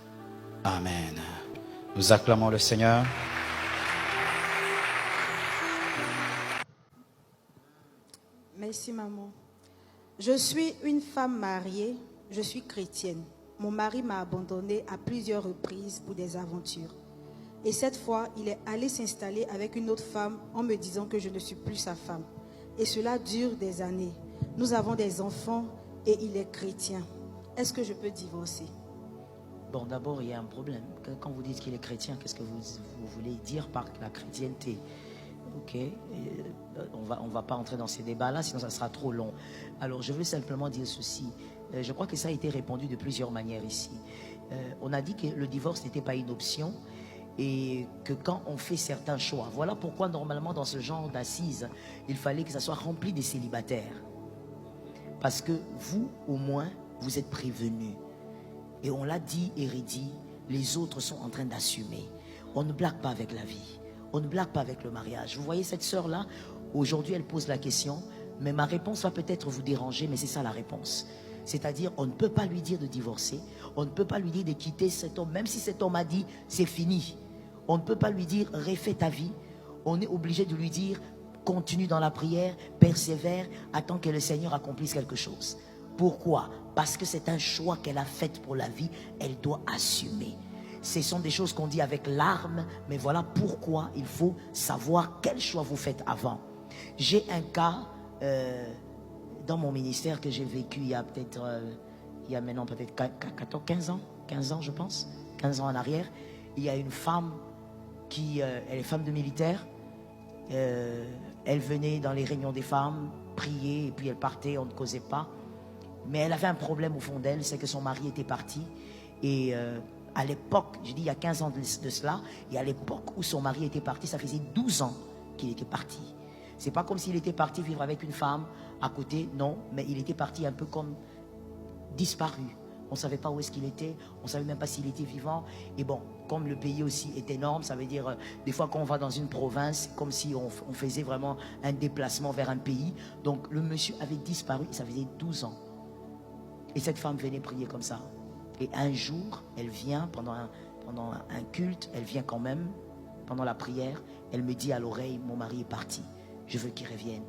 Amen. Nous acclamons le Seigneur. Merci, maman. Je suis une femme mariée, je suis chrétienne. Mon mari m'a abandonnée à plusieurs reprises pour des aventures. Et cette fois, il est allé s'installer avec une autre femme en me disant que je ne suis plus sa femme. Et cela dure des années. Nous avons des enfants et il est chrétien. Est-ce que je peux divorcer? Bon, d'abord, il y a un problème. Quand vous dites qu'il est chrétien, qu'est-ce que vous voulez dire par la chrétienté? Ok, on va pas entrer dans ces débats-là, sinon ça sera trop long. Alors, je veux simplement dire ceci. Je crois que ça a été répondu de plusieurs manières ici. On a dit que le divorce n'était pas une option et que quand on fait certains choix, voilà pourquoi normalement dans ce genre d'assises, il fallait que ça soit rempli des célibataires. Parce que vous, au moins, vous êtes prévenus. Et on l'a dit et redit, les autres sont en train d'assumer. On ne blague pas avec la vie. On ne blague pas avec le mariage. Vous voyez cette sœur-là, aujourd'hui elle pose la question, mais ma réponse va peut-être vous déranger, mais c'est ça la réponse. C'est-à-dire, on ne peut pas lui dire de divorcer, on ne peut pas lui dire de quitter cet homme, même si cet homme a dit, c'est fini. On ne peut pas lui dire, refais ta vie. On est obligé de lui dire, continue dans la prière, persévère, attends que le Seigneur accomplisse quelque chose. Pourquoi? Parce que c'est un choix qu'elle a fait pour la vie, elle doit assumer. Ce sont des choses qu'on dit avec larmes, mais voilà pourquoi il faut savoir quel choix vous faites avant. J'ai un cas dans mon ministère que j'ai vécu il y a peut-être, il y a maintenant peut-être 15 ans je pense, 15 ans en arrière. Il y a une femme qui, elle est femme de militaire, elle venait dans les réunions des femmes, prier et puis elle partait, on ne causait pas. Mais elle avait un problème au fond d'elle, c'est que son mari était parti et à l'époque, je dis il y a 15 ans de cela, et à l'époque où son mari était parti, ça faisait 12 ans qu'il était parti. C'est pas comme s'il était parti vivre avec une femme à côté, non, mais il était parti un peu comme disparu. On ne savait pas où est-ce qu'il était, on ne savait même pas s'il était vivant. Et bon, comme le pays aussi est énorme, ça veut dire, des fois quand on va dans une province, comme si on faisait vraiment un déplacement vers un pays. Donc le monsieur avait disparu, ça faisait 12 ans. Et cette femme venait prier comme ça. Et un jour, elle vient pendant un culte, elle vient quand même, pendant la prière, elle me dit à l'oreille, mon mari est parti, je veux qu'il revienne.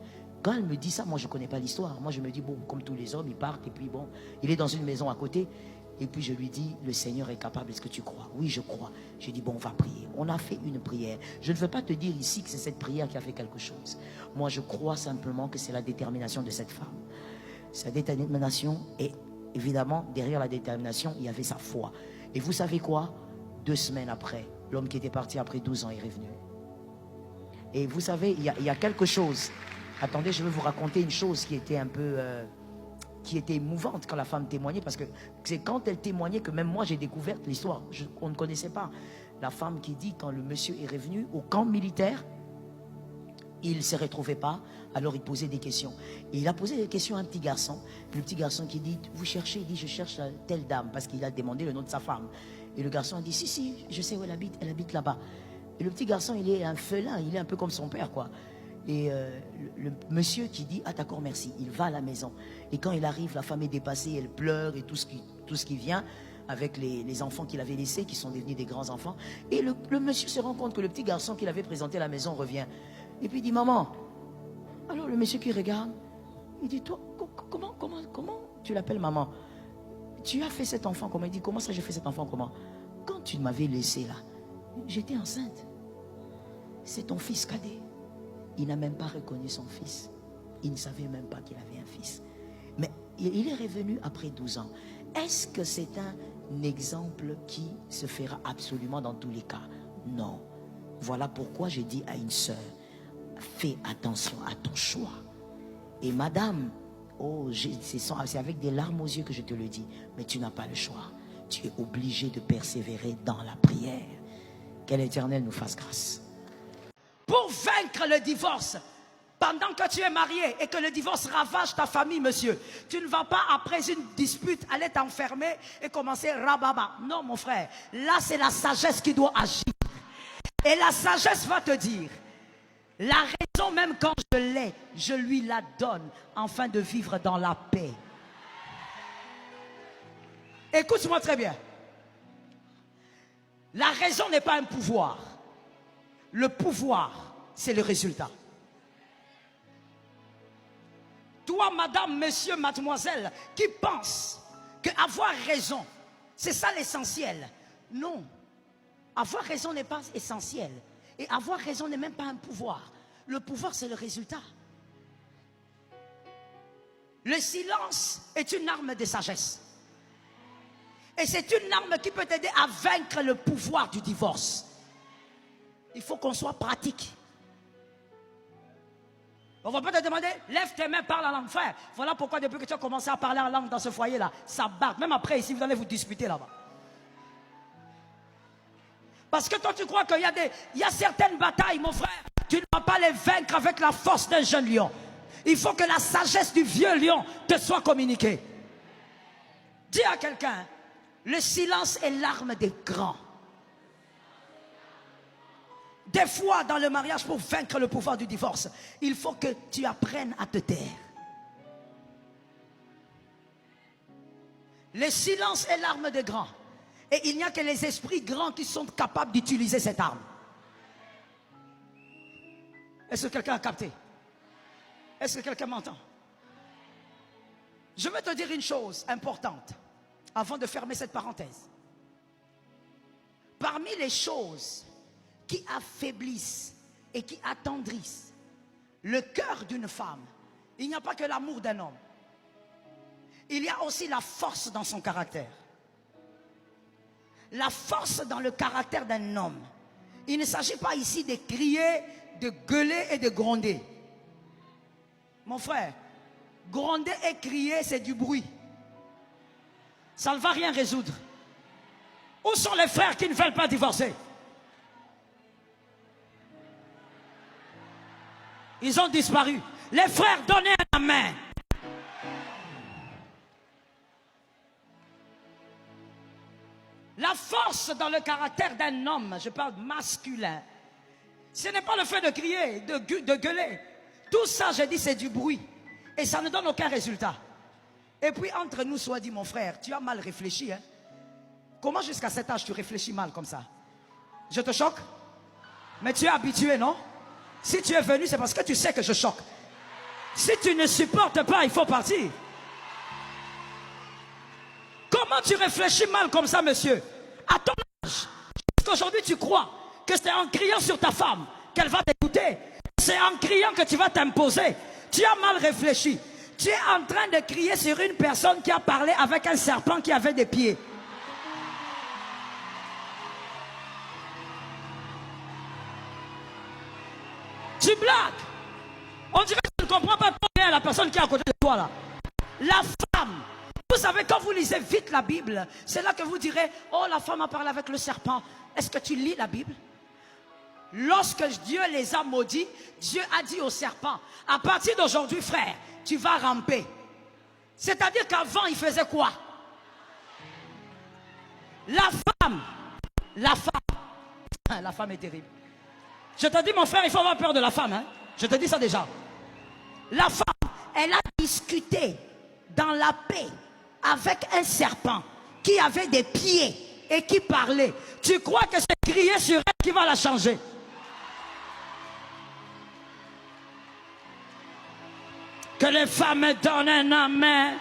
Quand elle me dit ça, moi je ne connais pas l'histoire. Moi je me dis, bon, comme tous les hommes, ils partent, et puis bon, il est dans une maison à côté. Et puis je lui dis, le Seigneur est capable, est-ce que tu crois? Oui, je crois. J'ai dit, bon, on va prier. On a fait une prière. Je ne veux pas te dire ici que c'est cette prière qui a fait quelque chose. Moi je crois simplement que c'est la détermination de cette femme. Sa détermination est... Évidemment, derrière la détermination, il y avait sa foi. Et vous savez quoi? 2 semaines après, l'homme qui était parti après 12 ans est revenu. Et vous savez, il y a quelque chose. Attendez, je vais vous raconter une chose qui était un peu... qui était émouvante quand la femme témoignait. Parce que c'est quand elle témoignait que même moi, j'ai découvert l'histoire. On ne connaissait pas. La femme qui dit, quand le monsieur est revenu au camp militaire, il ne se retrouvait pas, alors il posait des questions. Et il a posé des questions à un petit garçon. Le petit garçon qui dit, vous cherchez? Il dit, je cherche telle dame, parce qu'il a demandé le nom de sa femme. Et le garçon a dit, si, je sais où elle habite là-bas. Et le petit garçon, il est un félin, il est un peu comme son père, quoi. Et le monsieur qui dit, ah d'accord, merci, il va à la maison. Et quand il arrive, la femme est dépassée, elle pleure et tout ce qui vient, avec les enfants qu'il avait laissés, qui sont devenus des grands enfants. Et le monsieur se rend compte que le petit garçon qu'il avait présenté à la maison revient. Et puis il dit, maman. Alors le monsieur qui regarde, il dit, toi, comment tu l'appelles maman? Tu as fait cet enfant comment? Il dit, comment ça j'ai fait cet enfant comment? Quand tu m'avais laissé là, j'étais enceinte. C'est ton fils cadet. Il n'a même pas reconnu son fils. Il ne savait même pas qu'il avait un fils. Mais il est revenu après 12 ans. Est-ce que c'est un exemple qui se fera absolument dans tous les cas? Non. Voilà pourquoi j'ai dit à une sœur, fais attention à ton choix. Et madame, oh, c'est avec des larmes aux yeux que je te le dis, mais tu n'as pas le choix. Tu es obligé de persévérer dans la prière. Que l'Éternel nous fasse grâce. Pour vaincre le divorce, pendant que tu es marié et que le divorce ravage ta famille, monsieur, tu ne vas pas après une dispute aller t'enfermer et commencer rababa. Non, mon frère, là c'est la sagesse qui doit agir. Et la sagesse va te dire, la raison même quand je l'ai, je lui la donne afin de vivre dans la paix. Écoute-moi très bien. La raison n'est pas un pouvoir. Le pouvoir, c'est le résultat. Toi, madame, monsieur, mademoiselle, qui pense qu'avoir raison, c'est ça l'essentiel. Non. Avoir raison n'est pas essentiel. Et avoir raison n'est même pas un pouvoir. Le pouvoir, c'est le résultat. Le silence est une arme de sagesse. Et c'est une arme qui peut t'aider à vaincre le pouvoir du divorce. Il faut qu'on soit pratique. On ne va pas te demander, lève tes mains, parle en langue, frère. Voilà pourquoi depuis que tu as commencé à parler en langue dans ce foyer-là, ça barre. Même après, ici, vous allez vous disputer là-bas. Parce que toi, tu crois qu'il y a certaines batailles, mon frère, tu ne vas pas les vaincre avec la force d'un jeune lion. Il faut que la sagesse du vieux lion te soit communiquée. Dis à quelqu'un, le silence est l'arme des grands. Des fois, dans le mariage, pour vaincre le pouvoir du divorce, il faut que tu apprennes à te taire. Le silence est l'arme des grands. Et il n'y a que les esprits grands qui sont capables d'utiliser cette arme. Est-ce que quelqu'un a capté? Est-ce que quelqu'un m'entend? Je vais te dire une chose importante avant de fermer cette parenthèse. Parmi les choses qui affaiblissent et qui attendrissent le cœur d'une femme, il n'y a pas que l'amour d'un homme. Il y a aussi la force dans son caractère. La force dans le caractère d'un homme. Il ne s'agit pas ici de crier, de gueuler et de gronder. Mon frère, gronder et crier, c'est du bruit. Ça ne va rien résoudre. Où sont les frères qui ne veulent pas divorcer? Ils ont disparu. Les frères, donnez la main. La force dans le caractère d'un homme, je parle masculin, ce n'est pas le fait de crier, de gueuler. Tout ça, je dis, c'est du bruit. Et ça ne donne aucun résultat. Et puis, entre nous, soit dit, mon frère, tu as mal réfléchi. Hein? Comment jusqu'à cet âge, tu réfléchis mal comme ça? Je te choque? Mais tu es habitué, non? Si tu es venu, c'est parce que tu sais que je choque. Si tu ne supportes pas, il faut partir. Comment tu réfléchis mal comme ça, monsieur? À ton âge, qu'aujourd'hui tu crois que c'est en criant sur ta femme qu'elle va t'écouter. C'est en criant que tu vas t'imposer. Tu as mal réfléchi. Tu es en train de crier sur une personne qui a parlé avec un serpent qui avait des pieds. Tu blagues. On dirait que tu ne comprends pas bien la personne qui est à côté de toi là. La femme. Vous savez, quand vous lisez vite la Bible, c'est là que vous direz, oh, la femme a parlé avec le serpent. Est-ce que tu lis la Bible? Lorsque Dieu les a maudits, Dieu a dit au serpent, à partir d'aujourd'hui, frère, tu vas ramper. C'est-à-dire qu'avant, il faisait quoi? La femme est terrible. Je te dis, mon frère, il faut avoir peur de la femme. Hein? Je te dis ça déjà. La femme, elle a discuté dans la paix avec un serpent qui avait des pieds et qui parlait. Tu crois que c'est crier sur elle qui va la changer? Que les femmes donnent un amen.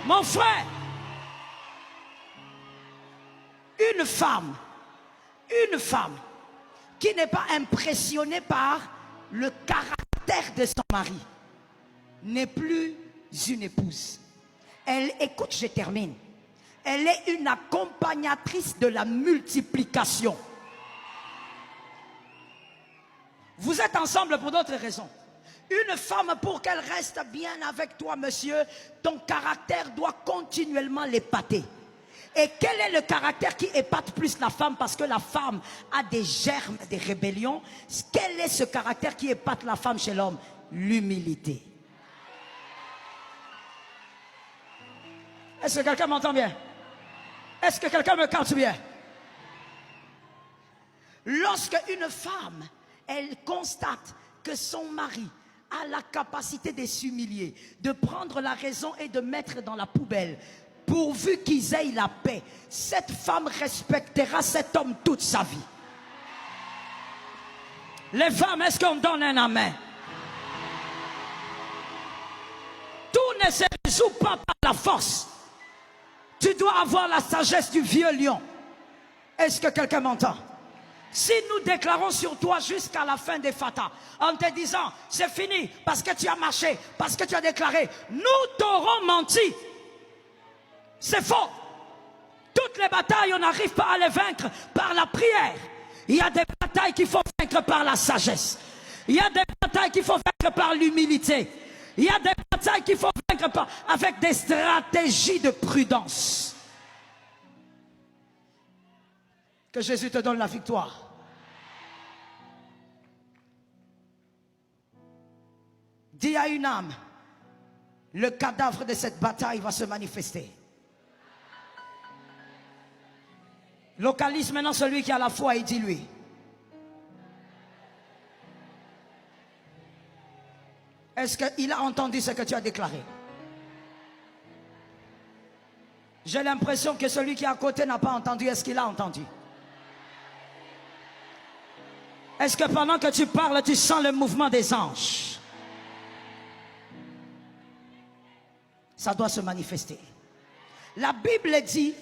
Mon frère, une femme qui n'est pas impressionnée par le caractère de son mari n'est plus une épouse. Elle, écoute, je termine. Elle est une accompagnatrice de la multiplication. Vous êtes ensemble pour d'autres raisons. Une femme, pour qu'elle reste bien avec toi, monsieur, ton caractère doit continuellement l'épater. Et quel est le caractère qui épate plus la femme? Parce que la femme a des germes, des rébellions. Quel est ce caractère qui épate la femme chez l'homme? L'humilité. Est-ce que quelqu'un m'entend bien? Est-ce que quelqu'un me capte bien? Lorsque une femme, elle constate que son mari a la capacité de s'humilier, de prendre la raison et de mettre dans la poubelle, pourvu qu'ils aient la paix, cette femme respectera cet homme toute sa vie. Les femmes, est-ce qu'on donne un amen? Tout ne se résout pas par la force. Tu dois avoir la sagesse du vieux lion. Est-ce que quelqu'un m'entend? Si nous déclarons sur toi jusqu'à la fin des fatas, en te disant, c'est fini, parce que tu as marché, parce que tu as déclaré, nous t'aurons menti. C'est faux. Toutes les batailles, on n'arrive pas à les vaincre par la prière. Il y a des batailles qu'il faut vaincre par la sagesse. Il y a des batailles qu'il faut vaincre par l'humilité. Il y a des batailles qu'il faut vaincre avec des stratégies de prudence. Que Jésus te donne la victoire. Dis à une âme, le cadavre de cette bataille va se manifester. Localise maintenant celui qui a la foi et dis-lui. Est-ce qu'il a entendu ce que tu as déclaré? J'ai l'impression que celui qui est à côté n'a pas entendu. Est-ce qu'il a entendu? Est-ce que pendant que tu parles, tu sens le mouvement des anges? Ça doit se manifester. La Bible dit,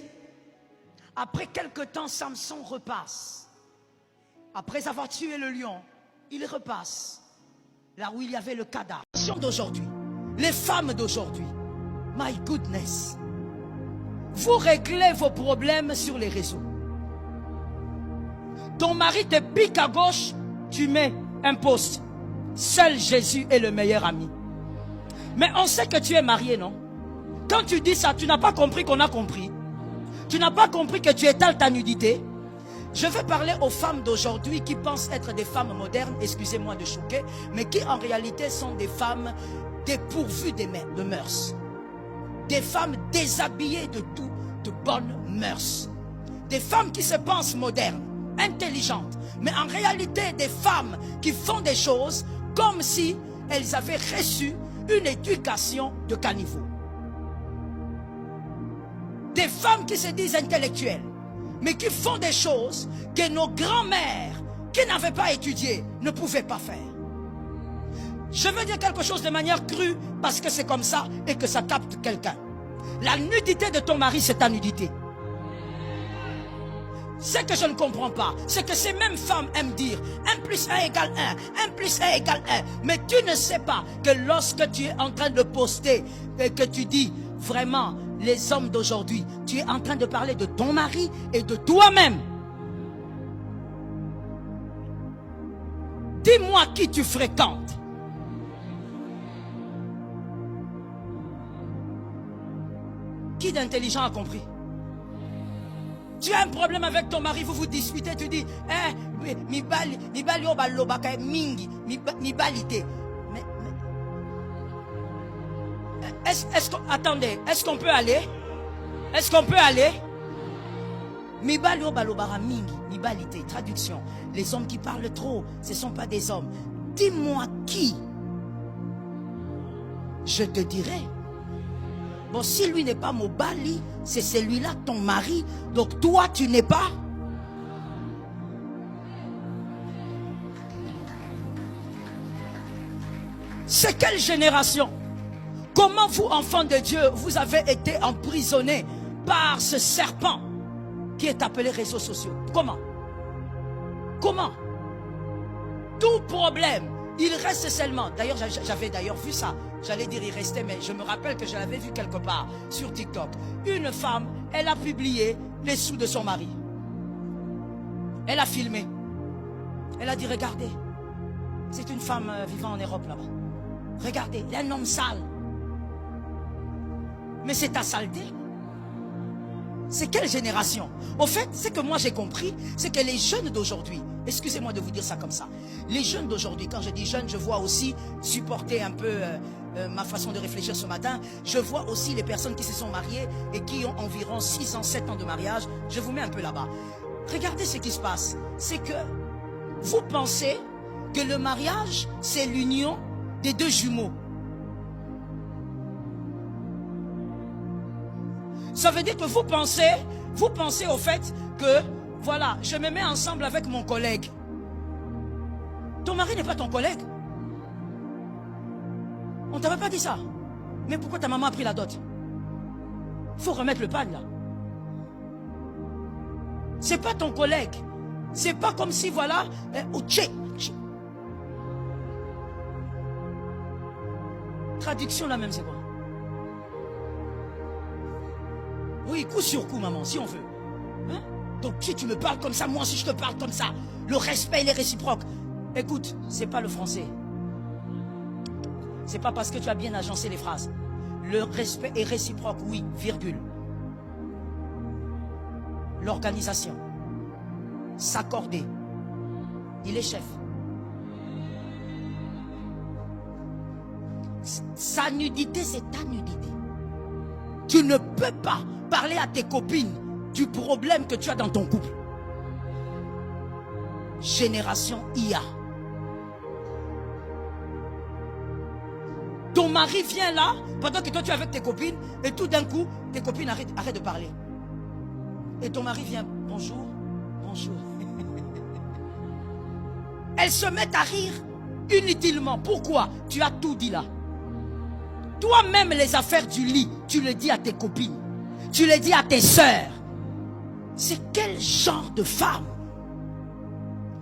après quelque temps, Samson repasse. Après avoir tué le lion, il repasse là où il y avait le cadavre. D'aujourd'hui, les femmes d'aujourd'hui, my goodness, vous réglez vos problèmes sur les réseaux. Ton mari te pique à gauche, tu mets un post. Seul Jésus est le meilleur ami. Mais on sait que tu es marié, non? Quand tu dis ça, tu n'as pas compris qu'on a compris. Tu n'as pas compris que tu étales ta nudité. Je veux parler aux femmes d'aujourd'hui qui pensent être des femmes modernes, excusez-moi de choquer, mais qui en réalité sont des femmes dépourvues de mœurs. Des femmes déshabillées de tout, de bonnes mœurs. Des femmes qui se pensent modernes, intelligentes, mais en réalité des femmes qui font des choses comme si elles avaient reçu une éducation de caniveau. Des femmes qui se disent intellectuelles, mais qui font des choses que nos grands-mères, qui n'avaient pas étudié, ne pouvaient pas faire. Je veux dire quelque chose de manière crue, parce que c'est comme ça et que ça capte quelqu'un. La nudité de ton mari, c'est ta nudité. Ce que je ne comprends pas, c'est que ces mêmes femmes aiment dire 1 plus 1 égale 1, 1 plus 1 égale 1. Mais tu ne sais pas que lorsque tu es en train de poster et que tu dis vraiment les hommes d'aujourd'hui, tu es en train de parler de ton mari et de toi-même. Dis-moi qui tu fréquentes. Qui d'intelligent a compris? Tu as un problème avec ton mari, vous vous disputez, tu dis, attendez, est-ce qu'on peut aller? Est-ce qu'on peut aller? Traduction, les hommes qui parlent trop, ce ne sont pas des hommes. Dis-moi qui? Je te dirai. Bon, si lui n'est pas Mobali, c'est celui-là ton mari. Donc toi, tu n'es pas. C'est quelle génération? Comment vous, enfants de Dieu, vous avez été emprisonnés par ce serpent qui est appelé réseaux sociaux? Comment? Comment? Tout problème, il reste seulement. D'ailleurs, j'avais d'ailleurs vu ça. J'allais dire il restait, mais je me rappelle que je l'avais vu quelque part sur TikTok. Une femme, elle a publié les sous de son mari. Elle a filmé. Elle a dit, regardez. C'est une femme vivant en Europe là-bas. Regardez, il y a un homme sale. Mais c'est ta saleté. C'est quelle génération? Au fait, ce que moi j'ai compris, c'est que les jeunes d'aujourd'hui, excusez-moi de vous dire ça comme ça, les jeunes d'aujourd'hui, quand je dis jeunes, je vois aussi supporter un peu ma façon de réfléchir ce matin, je vois aussi les personnes qui se sont mariées et qui ont environ 6 ans, 7 ans de mariage. Je vous mets un peu là-bas. Regardez ce qui se passe. C'est que vous pensez que le mariage, c'est l'union des deux jumeaux. Ça veut dire que vous pensez au fait que, voilà, je me mets ensemble avec mon collègue. Ton mari n'est pas ton collègue. On ne t'avait pas dit ça. Mais pourquoi ta maman a pris la dot? faut remettre le pan là. C'est pas ton collègue. C'est pas comme si, voilà, traduction la même, c'est quoi? Oui, coup sur coup, maman, si on veut. Hein? Donc si tu me parles comme ça, moi aussi je te parle comme ça. Le respect, il est réciproque. Écoute, c'est pas le français. C'est pas parce que tu as bien agencé les phrases. Le respect est réciproque, oui, virgule. L'organisation. S'accorder. Il est chef. Sa nudité, c'est ta nudité. Tu ne peux pas parler à tes copines du problème que tu as dans ton couple. Génération IA. Ton mari vient là, pendant que toi tu es avec tes copines, et tout d'un coup, tes copines arrêtent de parler. Et ton mari vient, bonjour, bonjour. Elles se mettent à rire inutilement. Pourquoi? Tu as tout dit là. Toi-même, les affaires du lit, tu le dis à tes copines. Tu le dis à tes sœurs. C'est quel genre de femme?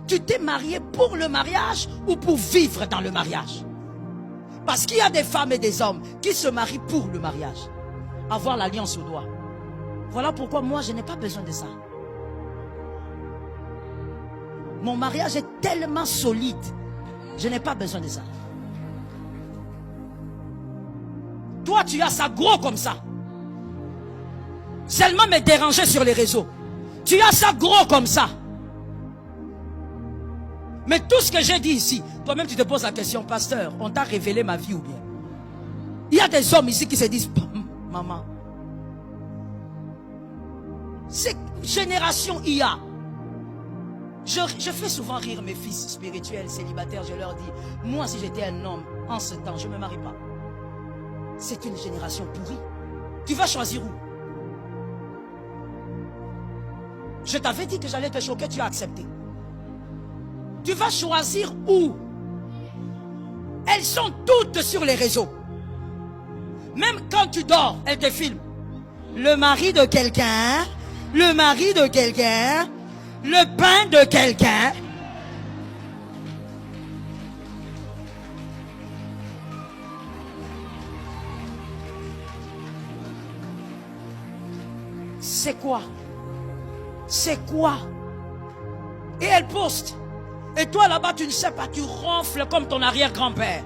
Tu t'es marié pour le mariage ou pour vivre dans le mariage? Parce qu'il y a des femmes et des hommes qui se marient pour le mariage. Avoir l'alliance au doigt. Voilà pourquoi moi, je n'ai pas besoin de ça. Mon mariage est tellement solide. Je n'ai pas besoin de ça. Toi, tu as ça gros comme ça. Seulement me déranger sur les réseaux. Tu as ça gros comme ça. Mais tout ce que j'ai dit ici, toi-même tu te poses la question, pasteur, on t'a révélé ma vie ou bien? Il y a des hommes ici qui se disent, maman, c'est génération IA. Je fais souvent rire mes fils spirituels, célibataires, je leur dis, moi si j'étais un homme en ce temps, je ne me marie pas. C'est une génération pourrie. Tu vas choisir où? Je t'avais dit que j'allais te choquer, tu as accepté. Tu vas choisir où? Elles sont toutes sur les réseaux. Même quand tu dors, elles te filment. Le mari de quelqu'un, le mari de quelqu'un, le pain de quelqu'un. C'est quoi? C'est quoi? Et elle poste. Et toi là-bas, tu ne sais pas, tu ronfles comme ton arrière-grand-père.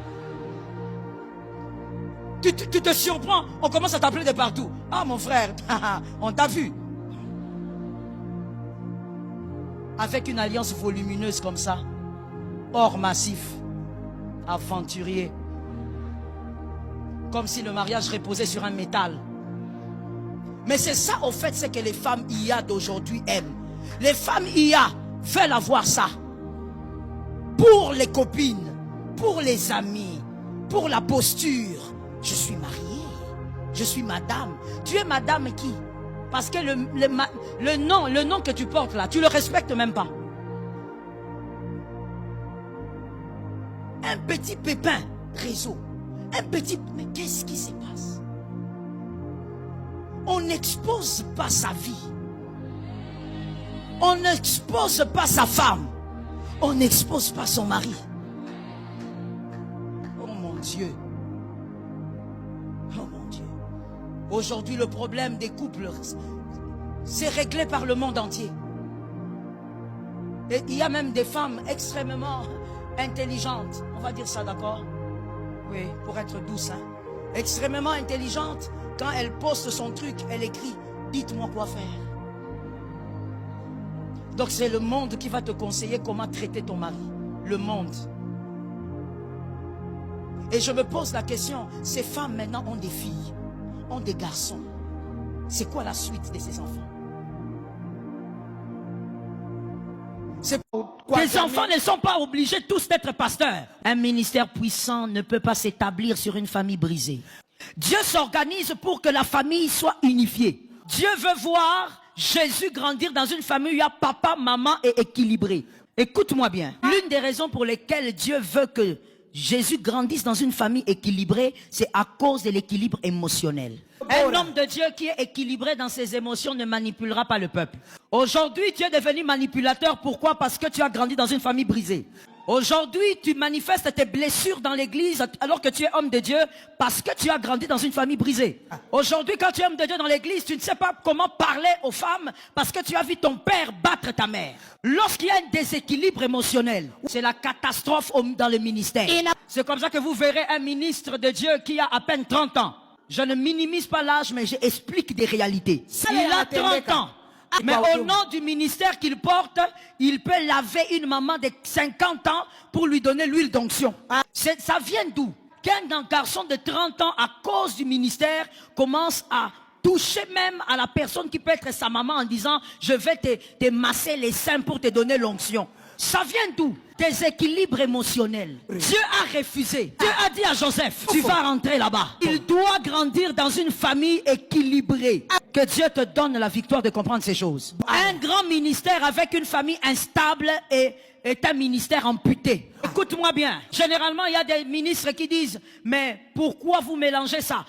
Tu te surprends, on commence à t'appeler de partout. Ah mon frère, on t'a vu. Avec une alliance volumineuse comme ça, or massif, aventurier. Comme si le mariage reposait sur un métal. Mais c'est ça au fait, c'est que les femmes IA d'aujourd'hui aiment. Les femmes IA veulent avoir ça. Pour les copines, pour les amis, pour la posture. Je suis mariée, je suis madame. Tu es madame qui? Parce que le nom que tu portes là, tu le respectes même pas. Un petit pépin, réseau. Un petit... Mais qu'est-ce qui se passe? On n'expose pas sa vie. On n'expose pas sa femme. On n'expose pas son mari. Oh mon Dieu. Oh mon Dieu. Aujourd'hui, le problème des couples, c'est réglé par le monde entier. Et il y a même des femmes extrêmement intelligentes. On va dire ça, d'accord? Oui, pour être douce. Hein? Extrêmement intelligente. Quand elle poste son truc, elle écrit « Dites-moi quoi faire ». Donc c'est le monde qui va te conseiller comment traiter ton mari. Le monde. Et je me pose la question, ces femmes maintenant ont des filles, ont des garçons. C'est quoi la suite de ces enfants? Les enfants ne sont pas obligés tous d'être pasteurs. Un ministère puissant ne peut pas s'établir sur une famille brisée. Dieu s'organise pour que la famille soit unifiée. Dieu veut voir Jésus grandir dans une famille où il y a papa, maman et équilibré. Écoute-moi bien. L'une des raisons pour lesquelles Dieu veut que Jésus grandisse dans une famille équilibrée, c'est à cause de l'équilibre émotionnel. Un homme de Dieu qui est équilibré dans ses émotions ne manipulera pas le peuple. Aujourd'hui, tu es devenu manipulateur. Pourquoi? Parce que tu as grandi dans une famille brisée. Aujourd'hui, tu manifestes tes blessures dans l'église alors que tu es homme de Dieu parce que tu as grandi dans une famille brisée. Aujourd'hui, quand tu es homme de Dieu dans l'église, tu ne sais pas comment parler aux femmes parce que tu as vu ton père battre ta mère. Lorsqu'il y a un déséquilibre émotionnel, c'est la catastrophe dans le ministère. C'est comme ça que vous verrez un ministre de Dieu qui a à peine 30 ans. Je ne minimise pas l'âge, mais j'explique des réalités. Il a 30 ans. Mais au nom du ministère qu'il porte, il peut laver une maman de 50 ans pour lui donner l'huile d'onction. Ça vient d'où? Qu'un garçon de 30 ans, à cause du ministère, commence à toucher même à la personne qui peut être sa maman en disant « Je vais te masser les seins pour te donner l'onction ». Ça vient d'où? Déséquilibre émotionnel. Dieu a refusé. Dieu a dit à Joseph, tu vas rentrer là-bas. Il doit grandir dans une famille équilibrée. Que Dieu te donne la victoire de comprendre ces choses. Un grand ministère avec une famille instable est un ministère amputé. Écoute-moi bien. Généralement, il y a des ministres qui disent, mais pourquoi vous mélangez ça?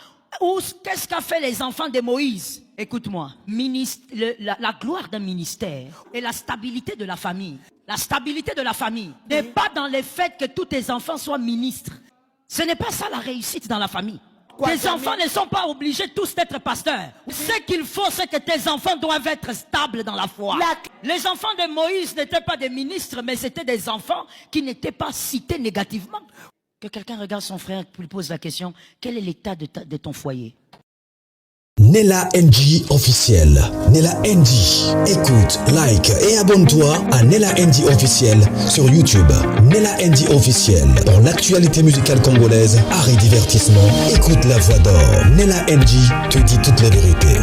Qu'est-ce qu'a fait les enfants de Moïse? Écoute-moi, la gloire d'un ministère et la stabilité de la famille. La stabilité de la famille n'est pas dans le fait que tous tes enfants soient ministres. Ce n'est pas ça la réussite dans la famille. Tes enfants ne sont pas obligés tous d'être pasteurs. Ce qu'il faut, c'est que tes enfants doivent être stables dans la foi. Les enfants de Moïse n'étaient pas des ministres, mais c'était des enfants qui n'étaient pas cités négativement. Que quelqu'un regarde son frère et lui pose la question, quel est l'état de ton foyer? Nella NG officiel. Nella NG. Écoute, like et abonne-toi à Nella NG officiel sur YouTube. Nella NG officiel. Pour l'actualité musicale congolaise, art et divertissement, écoute la voix d'or. Nella NG te dit toutes les vérités.